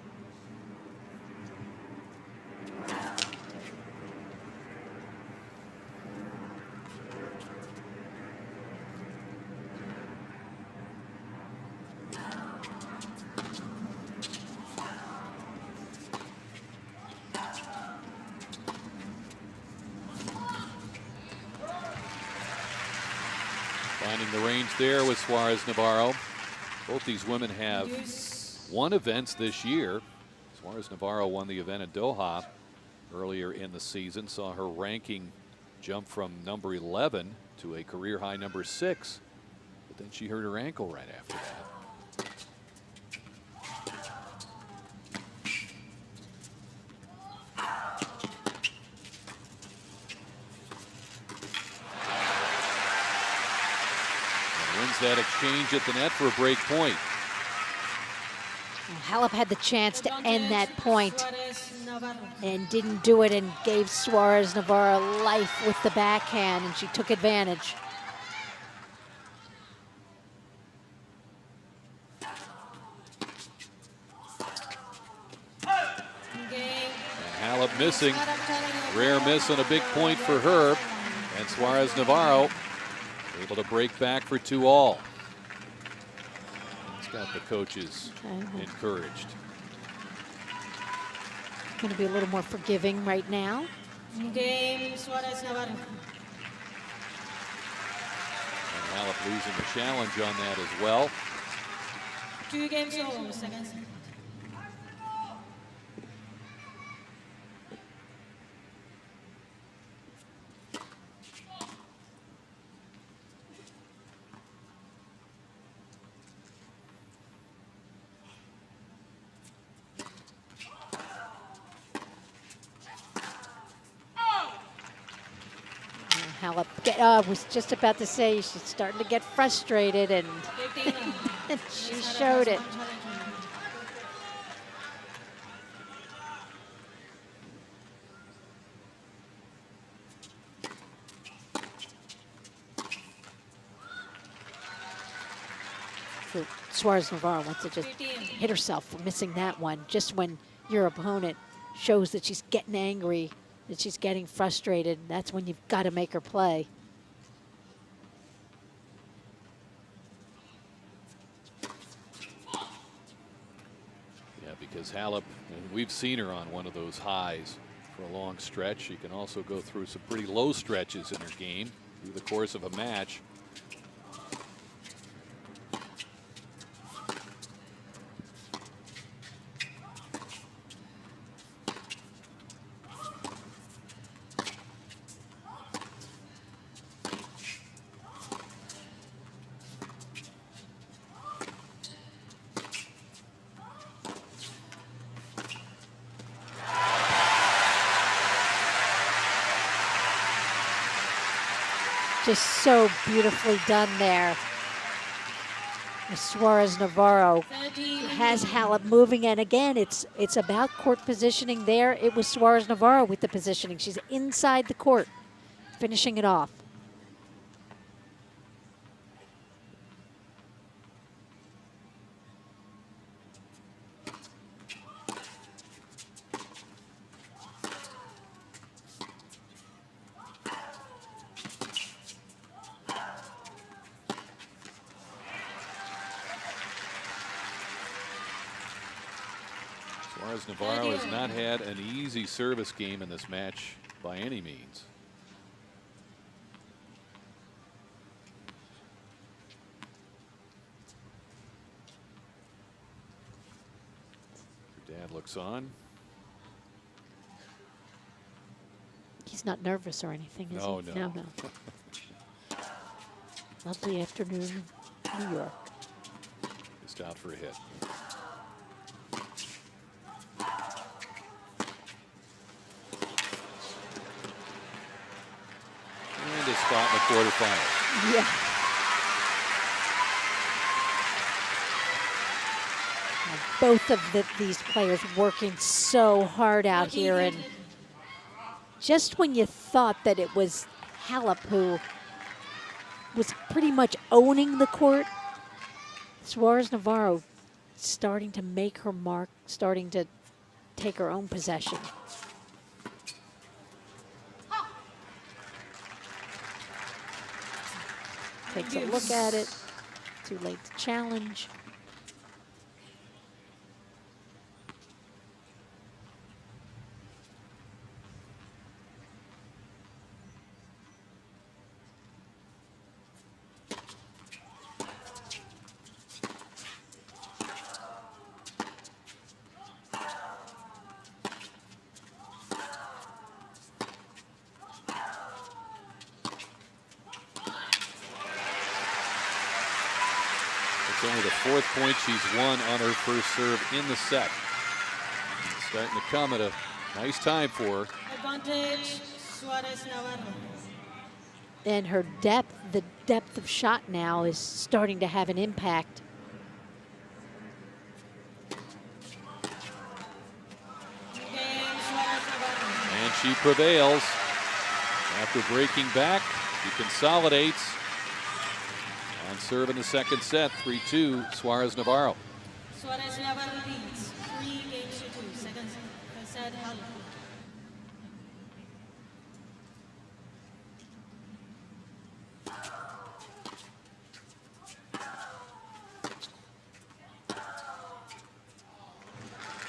Finding the range there with Suarez Navarro. Both these women have won events this year. Suarez Navarro won the event in Doha earlier in the season. Saw her ranking jump from number 11 to a career high number 6. But then she hurt her ankle right after that. Wins that exchange at the net for a break point. Halep had the chance to end that point and didn't do it, and gave Suarez Navarro life with the backhand, and she took advantage. And Halep missing. Rare miss on a big point for her. And Suarez Navarro able to break back for 2-all. It's got the coaches encouraged. Going to be a little more forgiving right now. Game Suarez Navarro. And Halep losing the challenge on that as well. 2 games over, second set. Halep was just about to say she's starting to get frustrated, and she showed it. So Suarez Navarro wants to just hit herself for missing that one, just when your opponent shows that she's getting angry, that she's getting frustrated. That's when you've got to make her play. Yeah, because Halep, and we've seen her on one of those highs for a long stretch. She can also go through some pretty low stretches in her game through the course of a match. Just so beautifully done there. Suarez Navarro has Halep moving, and again, it's about court positioning there. It was Suarez Navarro with the positioning. She's inside the court, finishing it off. Suarez Navarro has not had an easy service game in this match by any means. Her dad looks looks on. He's not nervous or anything, is No, he? no. No. Lovely afternoon, New York. Just out for a hit. And a spot in the quarterfinals. Yeah. Both of these players working so hard out here, and just when you thought that it was Halep who was pretty much owning the court, Suarez Navarro starting to make her mark, starting to take her own possession. Takes a look at it. Too late to challenge. It's only the 4th point she's won on her first serve in the set. It's starting to come at a nice time for her. Advantage, Suarez Navarro. And her depth, the depth of shot now is starting to have an impact. Game, Suarez Navarro. And she prevails. After breaking back, she consolidates on serve in the second set, 3-2, Suarez Navarro. Suarez Navarro leads 3-2. Second set, Halep.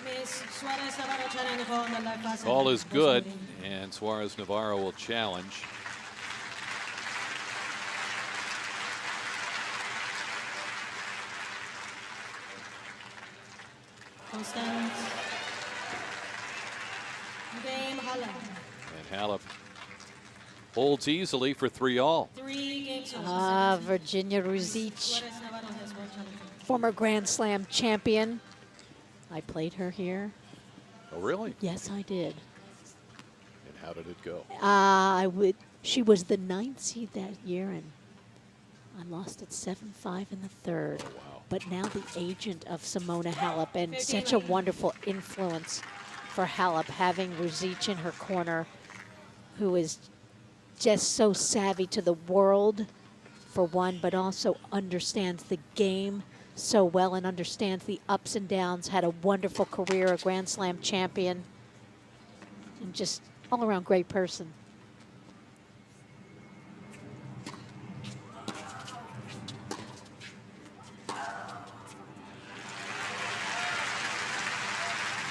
Miss Suarez Navarro challenging for on the left pass. Call is good, and Suarez Navarro will challenge. Constant. Game, Halep. And Halep holds easily for 3-all. 3-2. Virginia Ruzic, Suarez Navarro has one challenge. former Grand Slam champion. I played her here. Oh, really? Yes, I did. And how did it go? She was the 9th seed that year, and I lost at 7-5 in the third. Oh, wow. But now the agent of Simona Halep, and such a wonderful influence for Halep, having Ruzic in her corner, who is just so savvy to the world, for one, but also understands the game so well and understands the ups and downs, had a wonderful career, a Grand Slam champion, and just all around great person.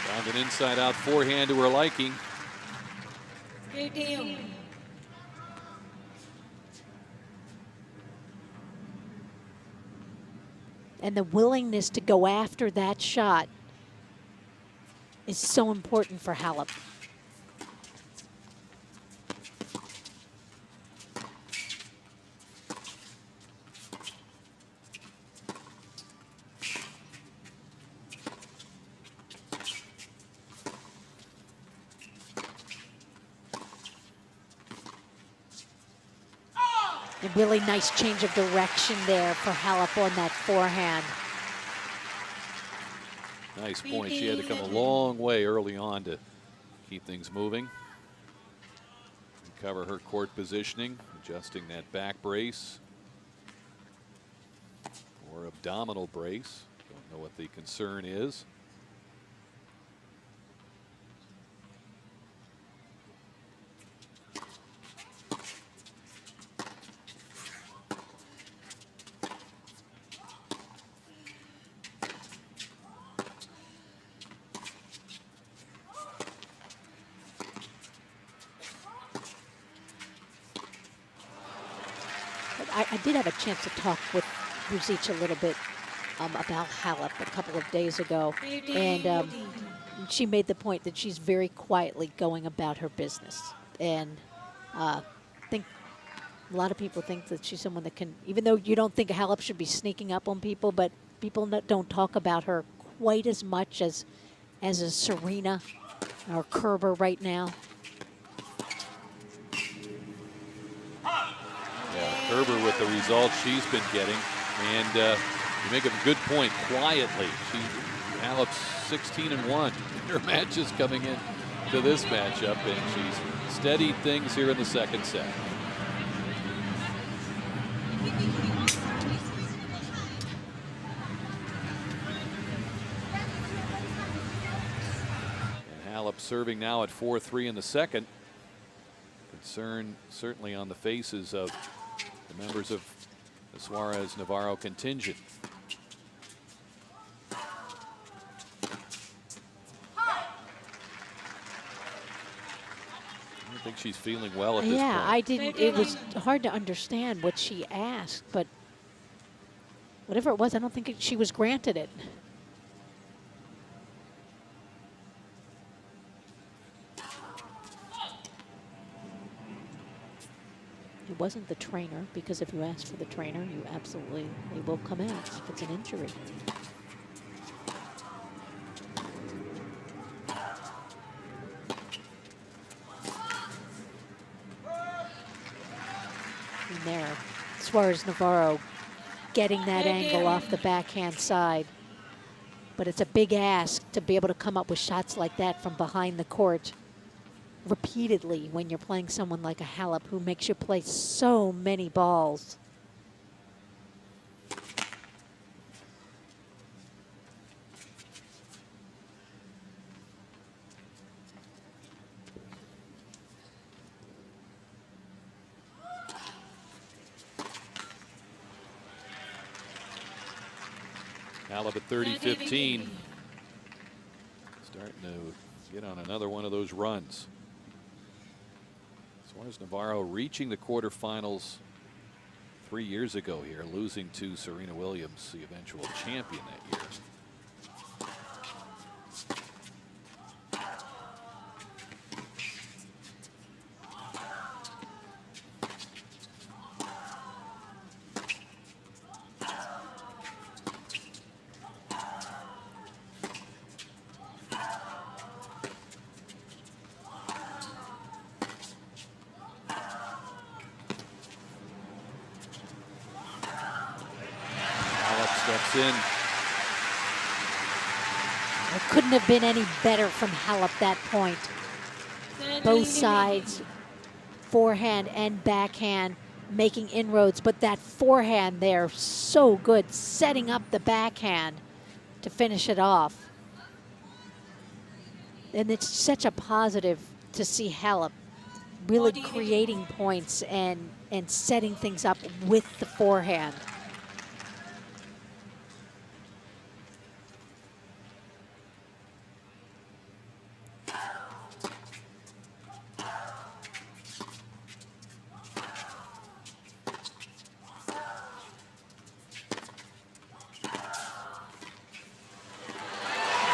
Found an inside-out forehand to her liking. 3-2. And the willingness to go after that shot is so important for Halep. A really nice change of direction there for Halep on that forehand. Nice point. She had to come a long way early on to keep things moving. Recover her court positioning, adjusting that back brace or abdominal brace. Don't know what the concern is. I did have a chance to talk with Ruzic a little bit about Halep a couple of days ago, and she made the point that she's very quietly going about her business. And I think a lot of people think that she's someone that can, even though you don't think Halep should be sneaking up on people, but people don't talk about her quite as much as a Serena or Kerber right now. Yeah, Kerber with the results she's been getting. And you make a good point, quietly. Halep's 16-1 in her matches coming in to this matchup, and she's steadied things here in the second set. And Halep serving now at 4-3 in the second. Concern certainly on the faces of the members of the Suarez Navarro contingent. I think she's feeling well at this point. Yeah, I didn't. It was hard to understand what she asked, but whatever it was, I don't think she was granted it. It wasn't the trainer, because if you ask for the trainer, you absolutely, they will come out if it's an injury. And there, Suarez Navarro getting that angle off the backhand side. But it's a big ask to be able to come up with shots like that from behind the court repeatedly when you're playing someone like a Halep who makes you play so many balls. Halep at 30-15. Starting to get on another one of those runs. Suarez Navarro reaching the quarterfinals 3 years ago here, losing to Serena Williams, the eventual champion that year. Steps in. It couldn't have been any better from Halep that point. Both sides, forehand and backhand, making inroads, but that forehand there, so good, setting up the backhand to finish it off. And it's such a positive to see Halep really creating points and setting things up with the forehand.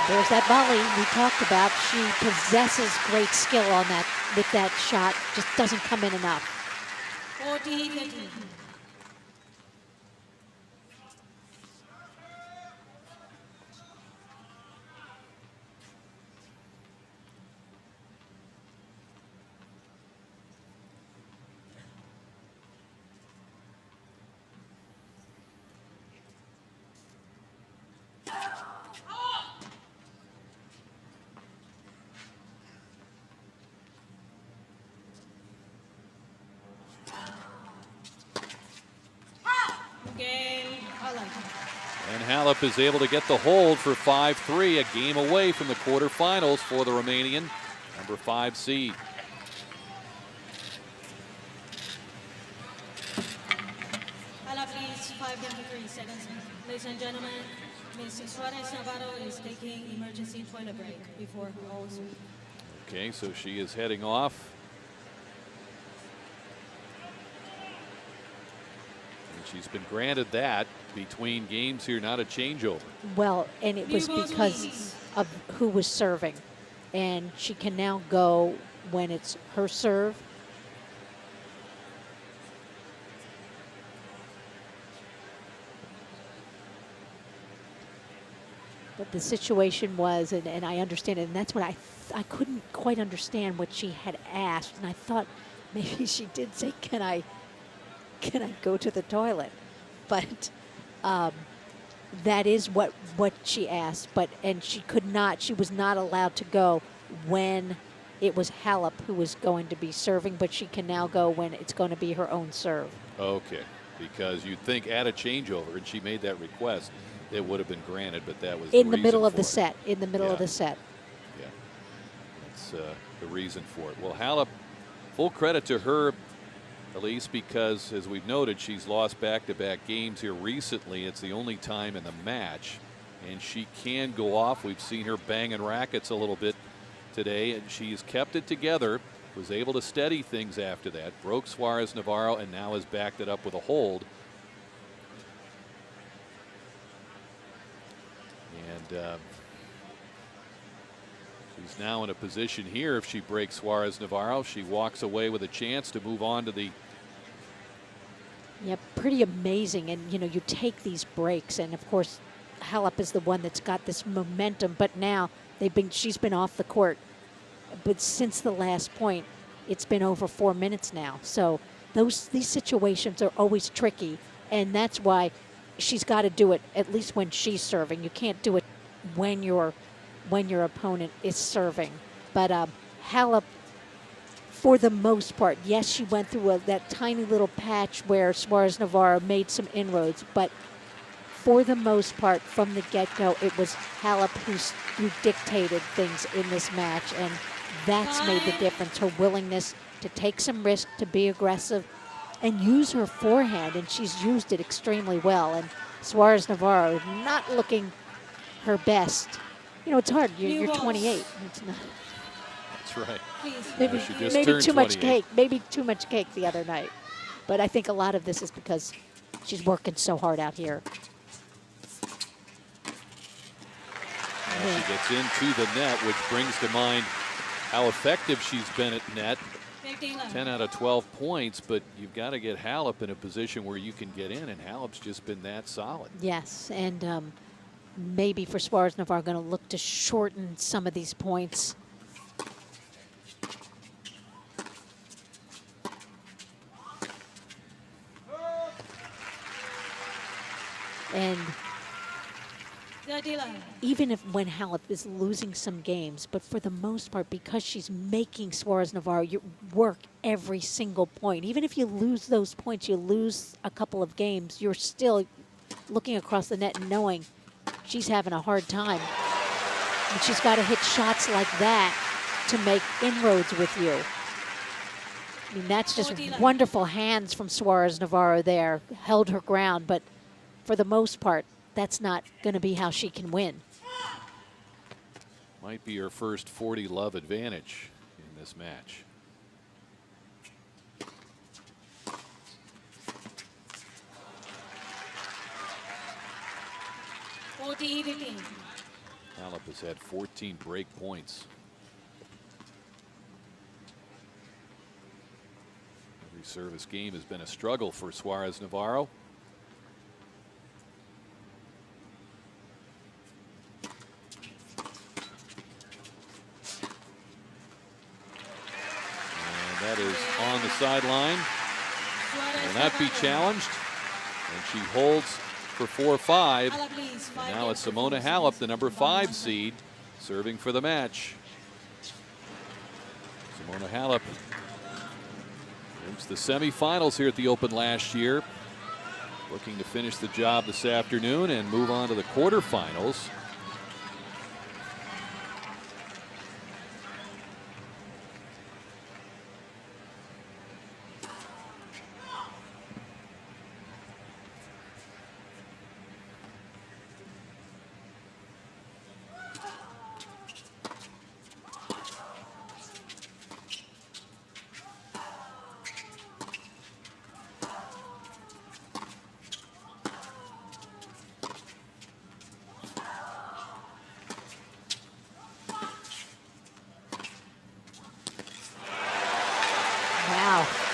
There's that volley we talked about. She possesses great skill on that, with that shot, just doesn't come in enough. 40-15. And Halep is able to get the hold for 5-3, a game away from the quarterfinals for the Romanian number 5 seed. Halep leads 5-3 seconds. Ladies and gentlemen, Ms. Suarez Navarro is taking emergency toilet break before her host. Okay, so she is heading off. She's been granted that between games here, not a changeover. Well, and it was because of who was serving. And she can now go when it's her serve. But the situation was, and I understand it, and that's what I couldn't quite understand what she had asked. And I thought maybe she did say, can I go to the toilet? But that is what she asked. And she was not allowed to go when it was Halep who was going to be serving, but she can now go when it's going to be her own serve. Okay, because you'd think at a changeover, and she made that request, it would have been granted, but that was In the reason middle of for the it. set. In the middle of the set. Yeah, that's the reason for it. Well, Halep, full credit to her, Elise, because as we've noted, she's lost back-to-back games here recently. It's the only time in the match, and she can go off. We've seen her banging rackets a little bit today, and she's kept it together, was able to steady things after that, broke Suarez Navarro, and now has backed it up with a hold. And she's now in a position here, if she breaks Suarez Navarro, she walks away with a chance to move on to the. Yeah, pretty amazing. And, you take these breaks, and of course, Halep is the one that's got this momentum, but now she's been off the court. But since the last point, it's been over 4 minutes now. So these situations are always tricky, and that's why she's got to do it at least when she's serving. You can't do it when your opponent is serving. But Halep, for the most part, yes, she went through that tiny little patch where Suarez Navarro made some inroads, but for the most part, from the get-go, it was Halep who dictated things in this match, and that's made the difference. Her willingness to take some risk, to be aggressive, and use her forehand, and she's used it extremely well. And Suarez Navarro not looking her best. It's hard. You're 28. It's not. That's right. Maybe, She just maybe turned too much 28. cake. Maybe too much cake the other night. But I think a lot of this is because she's working so hard out here. Now she gets into the net, which brings to mind how effective she's been at net. 10 out of 12 points, but you've got to get Halep in a position where you can get in, and Halep's just been that solid. Yes, and maybe for Suarez Navarro going to look to shorten some of these points. And even when Halep is losing some games, but for the most part, because she's making Suarez Navarro work every single point. Even if you lose those points, you lose a couple of games, you're still looking across the net and knowing she's having a hard time. And she's got to hit shots like that to make inroads with you. I mean, that's just wonderful hands from Suarez Navarro there. Held her ground, but for the most part, that's not going to be how she can win. Might be her first 40 love advantage in this match. Halep has had 14 break points. Every service game has been a struggle for Suarez Navarro. That is on the sideline. Will not be challenged. And she holds for 4-5. And now it's Simona Halep, the number 5 seed, serving for the match. Simona Halep reached the semifinals here at the Open last year. Looking to finish the job this afternoon and move on to the quarterfinals.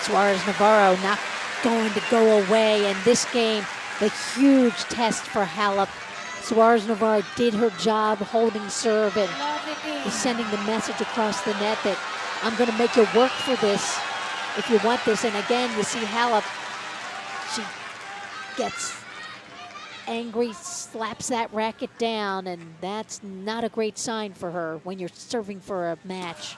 Suarez Navarro not going to go away. And this game, the huge test for Halep. Suarez Navarro did her job holding serve and is sending the message across the net that I'm going to make you work for this if you want this. And again, you see Halep, she gets angry, slaps that racket down, and that's not a great sign for her when you're serving for a match.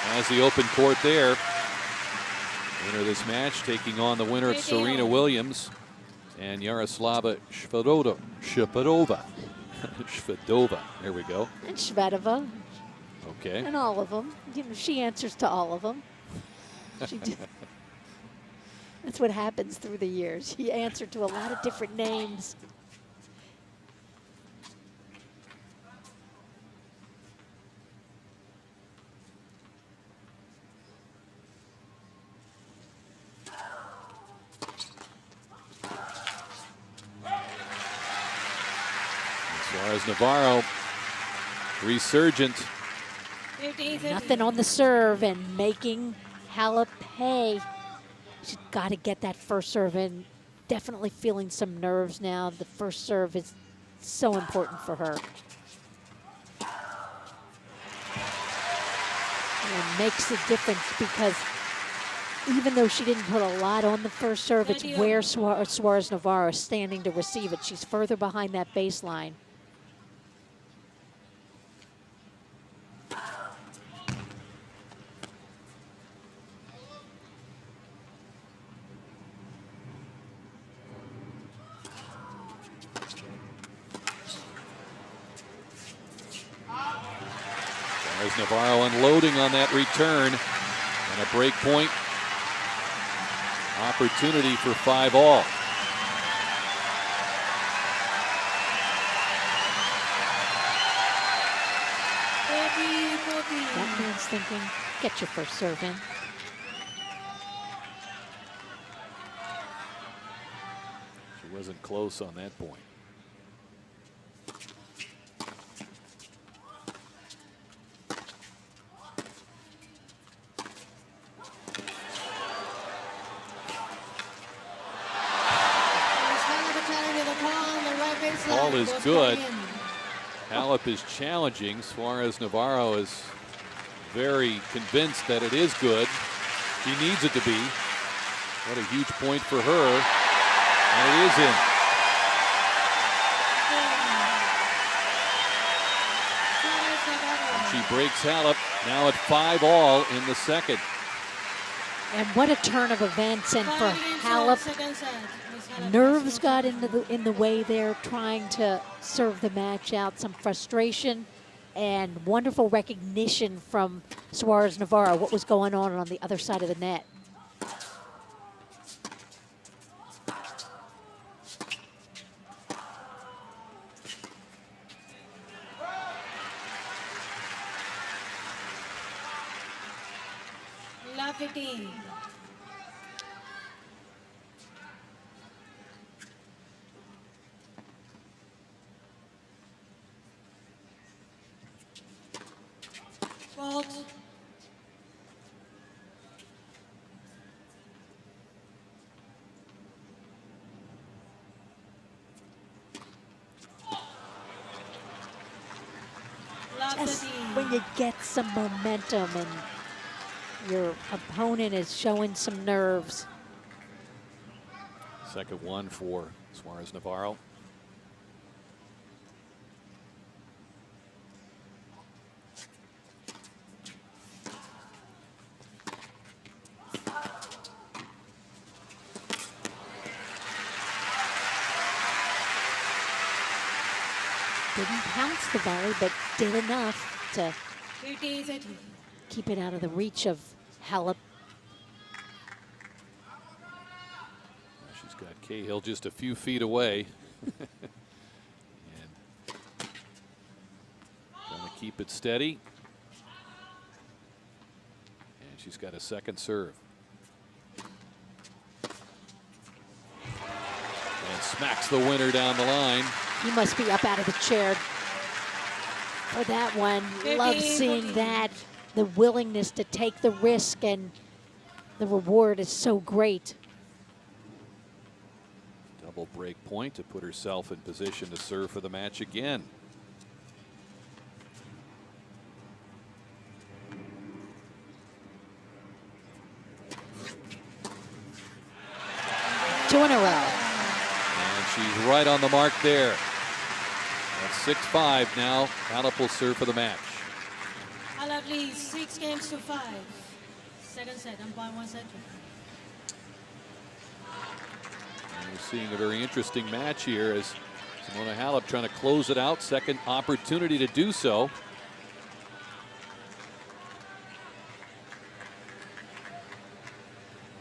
As the open court there. Winner of this match taking on the winner of Serena Williams and Yaroslava Shvedova. Shvedova. There we go. And Shvedova. Okay. And all of them. You know, she answers to all of them. That's what happens through the years. She answered to a lot of different names. Suarez Navarro, resurgent. Nothing on the serve and making Halep pay. She's got to get that first serve in. Definitely feeling some nerves now. The first serve is so important for her. And it makes a difference because even though she didn't put a lot on the first serve, it's where Suarez Navarro is standing to receive it. She's further behind that baseline. There's Navarro unloading on that return, and a break point opportunity for 5-all. That man's thinking, get your first serve in. She wasn't close on that point. Ball is good. Halep is challenging. Suarez Navarro is very convinced that it is good. She needs it to be. What a huge point for her. And it is in. And she breaks Halep now at 5-all in the second. And what a turn of events. And for Halep, nerves got in the way there, trying to serve the match out. Some frustration and wonderful recognition from Suarez Navarro, what was going on the other side of the net. Just when you get some momentum and your opponent is showing some nerves. Second one for Suarez Navarro. Didn't pounce the volley, but did enough to keep it out of the reach of Halep. She's got Cahill just a few feet away. And gonna keep it steady. And she's got a second serve. And Smacks the winner down the line. He must be up out of the chair for that one. Love seeing that. The willingness to take the risk, and the reward is so great. Double break point to put herself in position to serve for the match again. Two in a row. And she's right on the mark there. That's 6-5 now. Halep will serve for the match. Halep leads 6-5. Second set, and by 1 set. And we're seeing a very interesting match here as Simona Halep trying to close it out. Second opportunity to do so.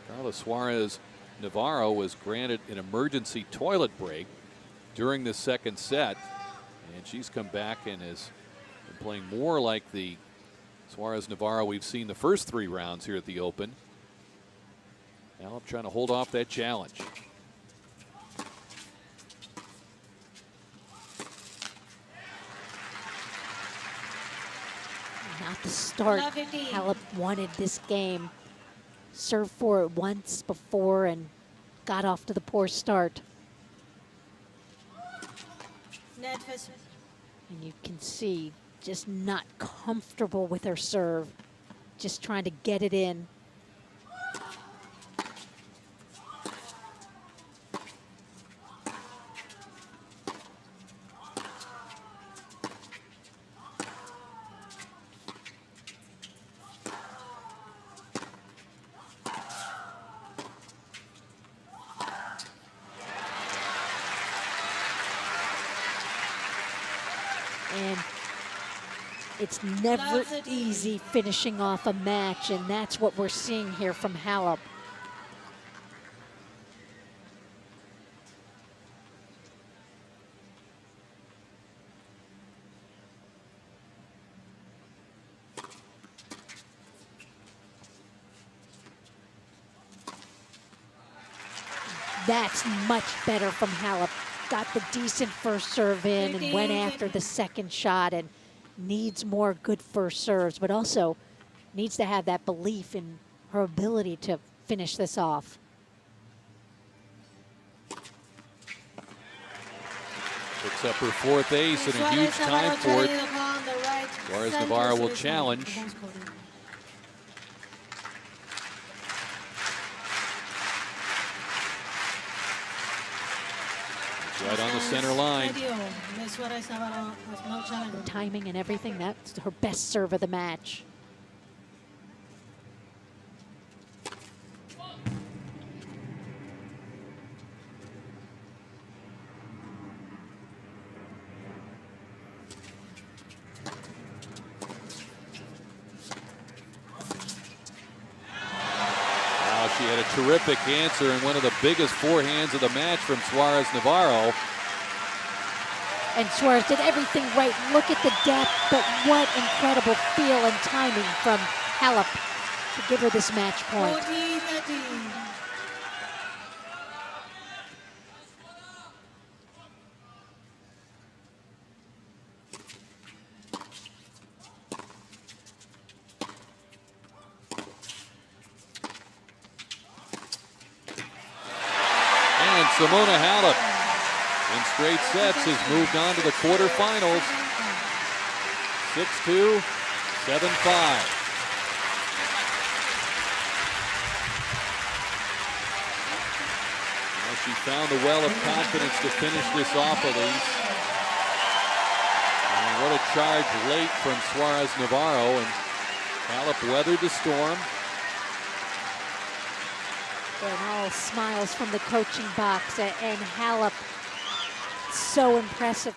Carla Suarez Navarro was granted an emergency toilet break during the second set, and she's come back and has been playing more like the Suarez Navarro we've seen the first 3 rounds here at the Open. Halep trying to hold off that challenge. Not the start Halep wanted this game. Served for it once before and got off to the poor start. Net first. And you can see just not comfortable with her serve. Just trying to get it in. And it's never easy finishing off a match, and that's what we're seeing here from Halep. That's much better from Halep. Got the decent first serve in and went after the second shot, and needs more good first serves, but also needs to have that belief in her ability to finish this off. Picks up her 4th ace and a huge time for it. Suarez Navarro will challenge. Right on the center line. The timing and everything, that's her best serve of the match. She had a terrific answer and one of the biggest forehands of the match from Suarez Navarro. And Suarez did everything right. Look at the depth, but what incredible feel and timing from Halep to give her this match point. 40-13. Simona Halep in straight sets has moved on to the quarterfinals. 6-2, 7-5. Well, she found a well of confidence to finish this off, Elise. And what a charge late from Suarez Navarro, and Halep weathered the storm. And all smiles from the coaching box, and Halep, so impressive.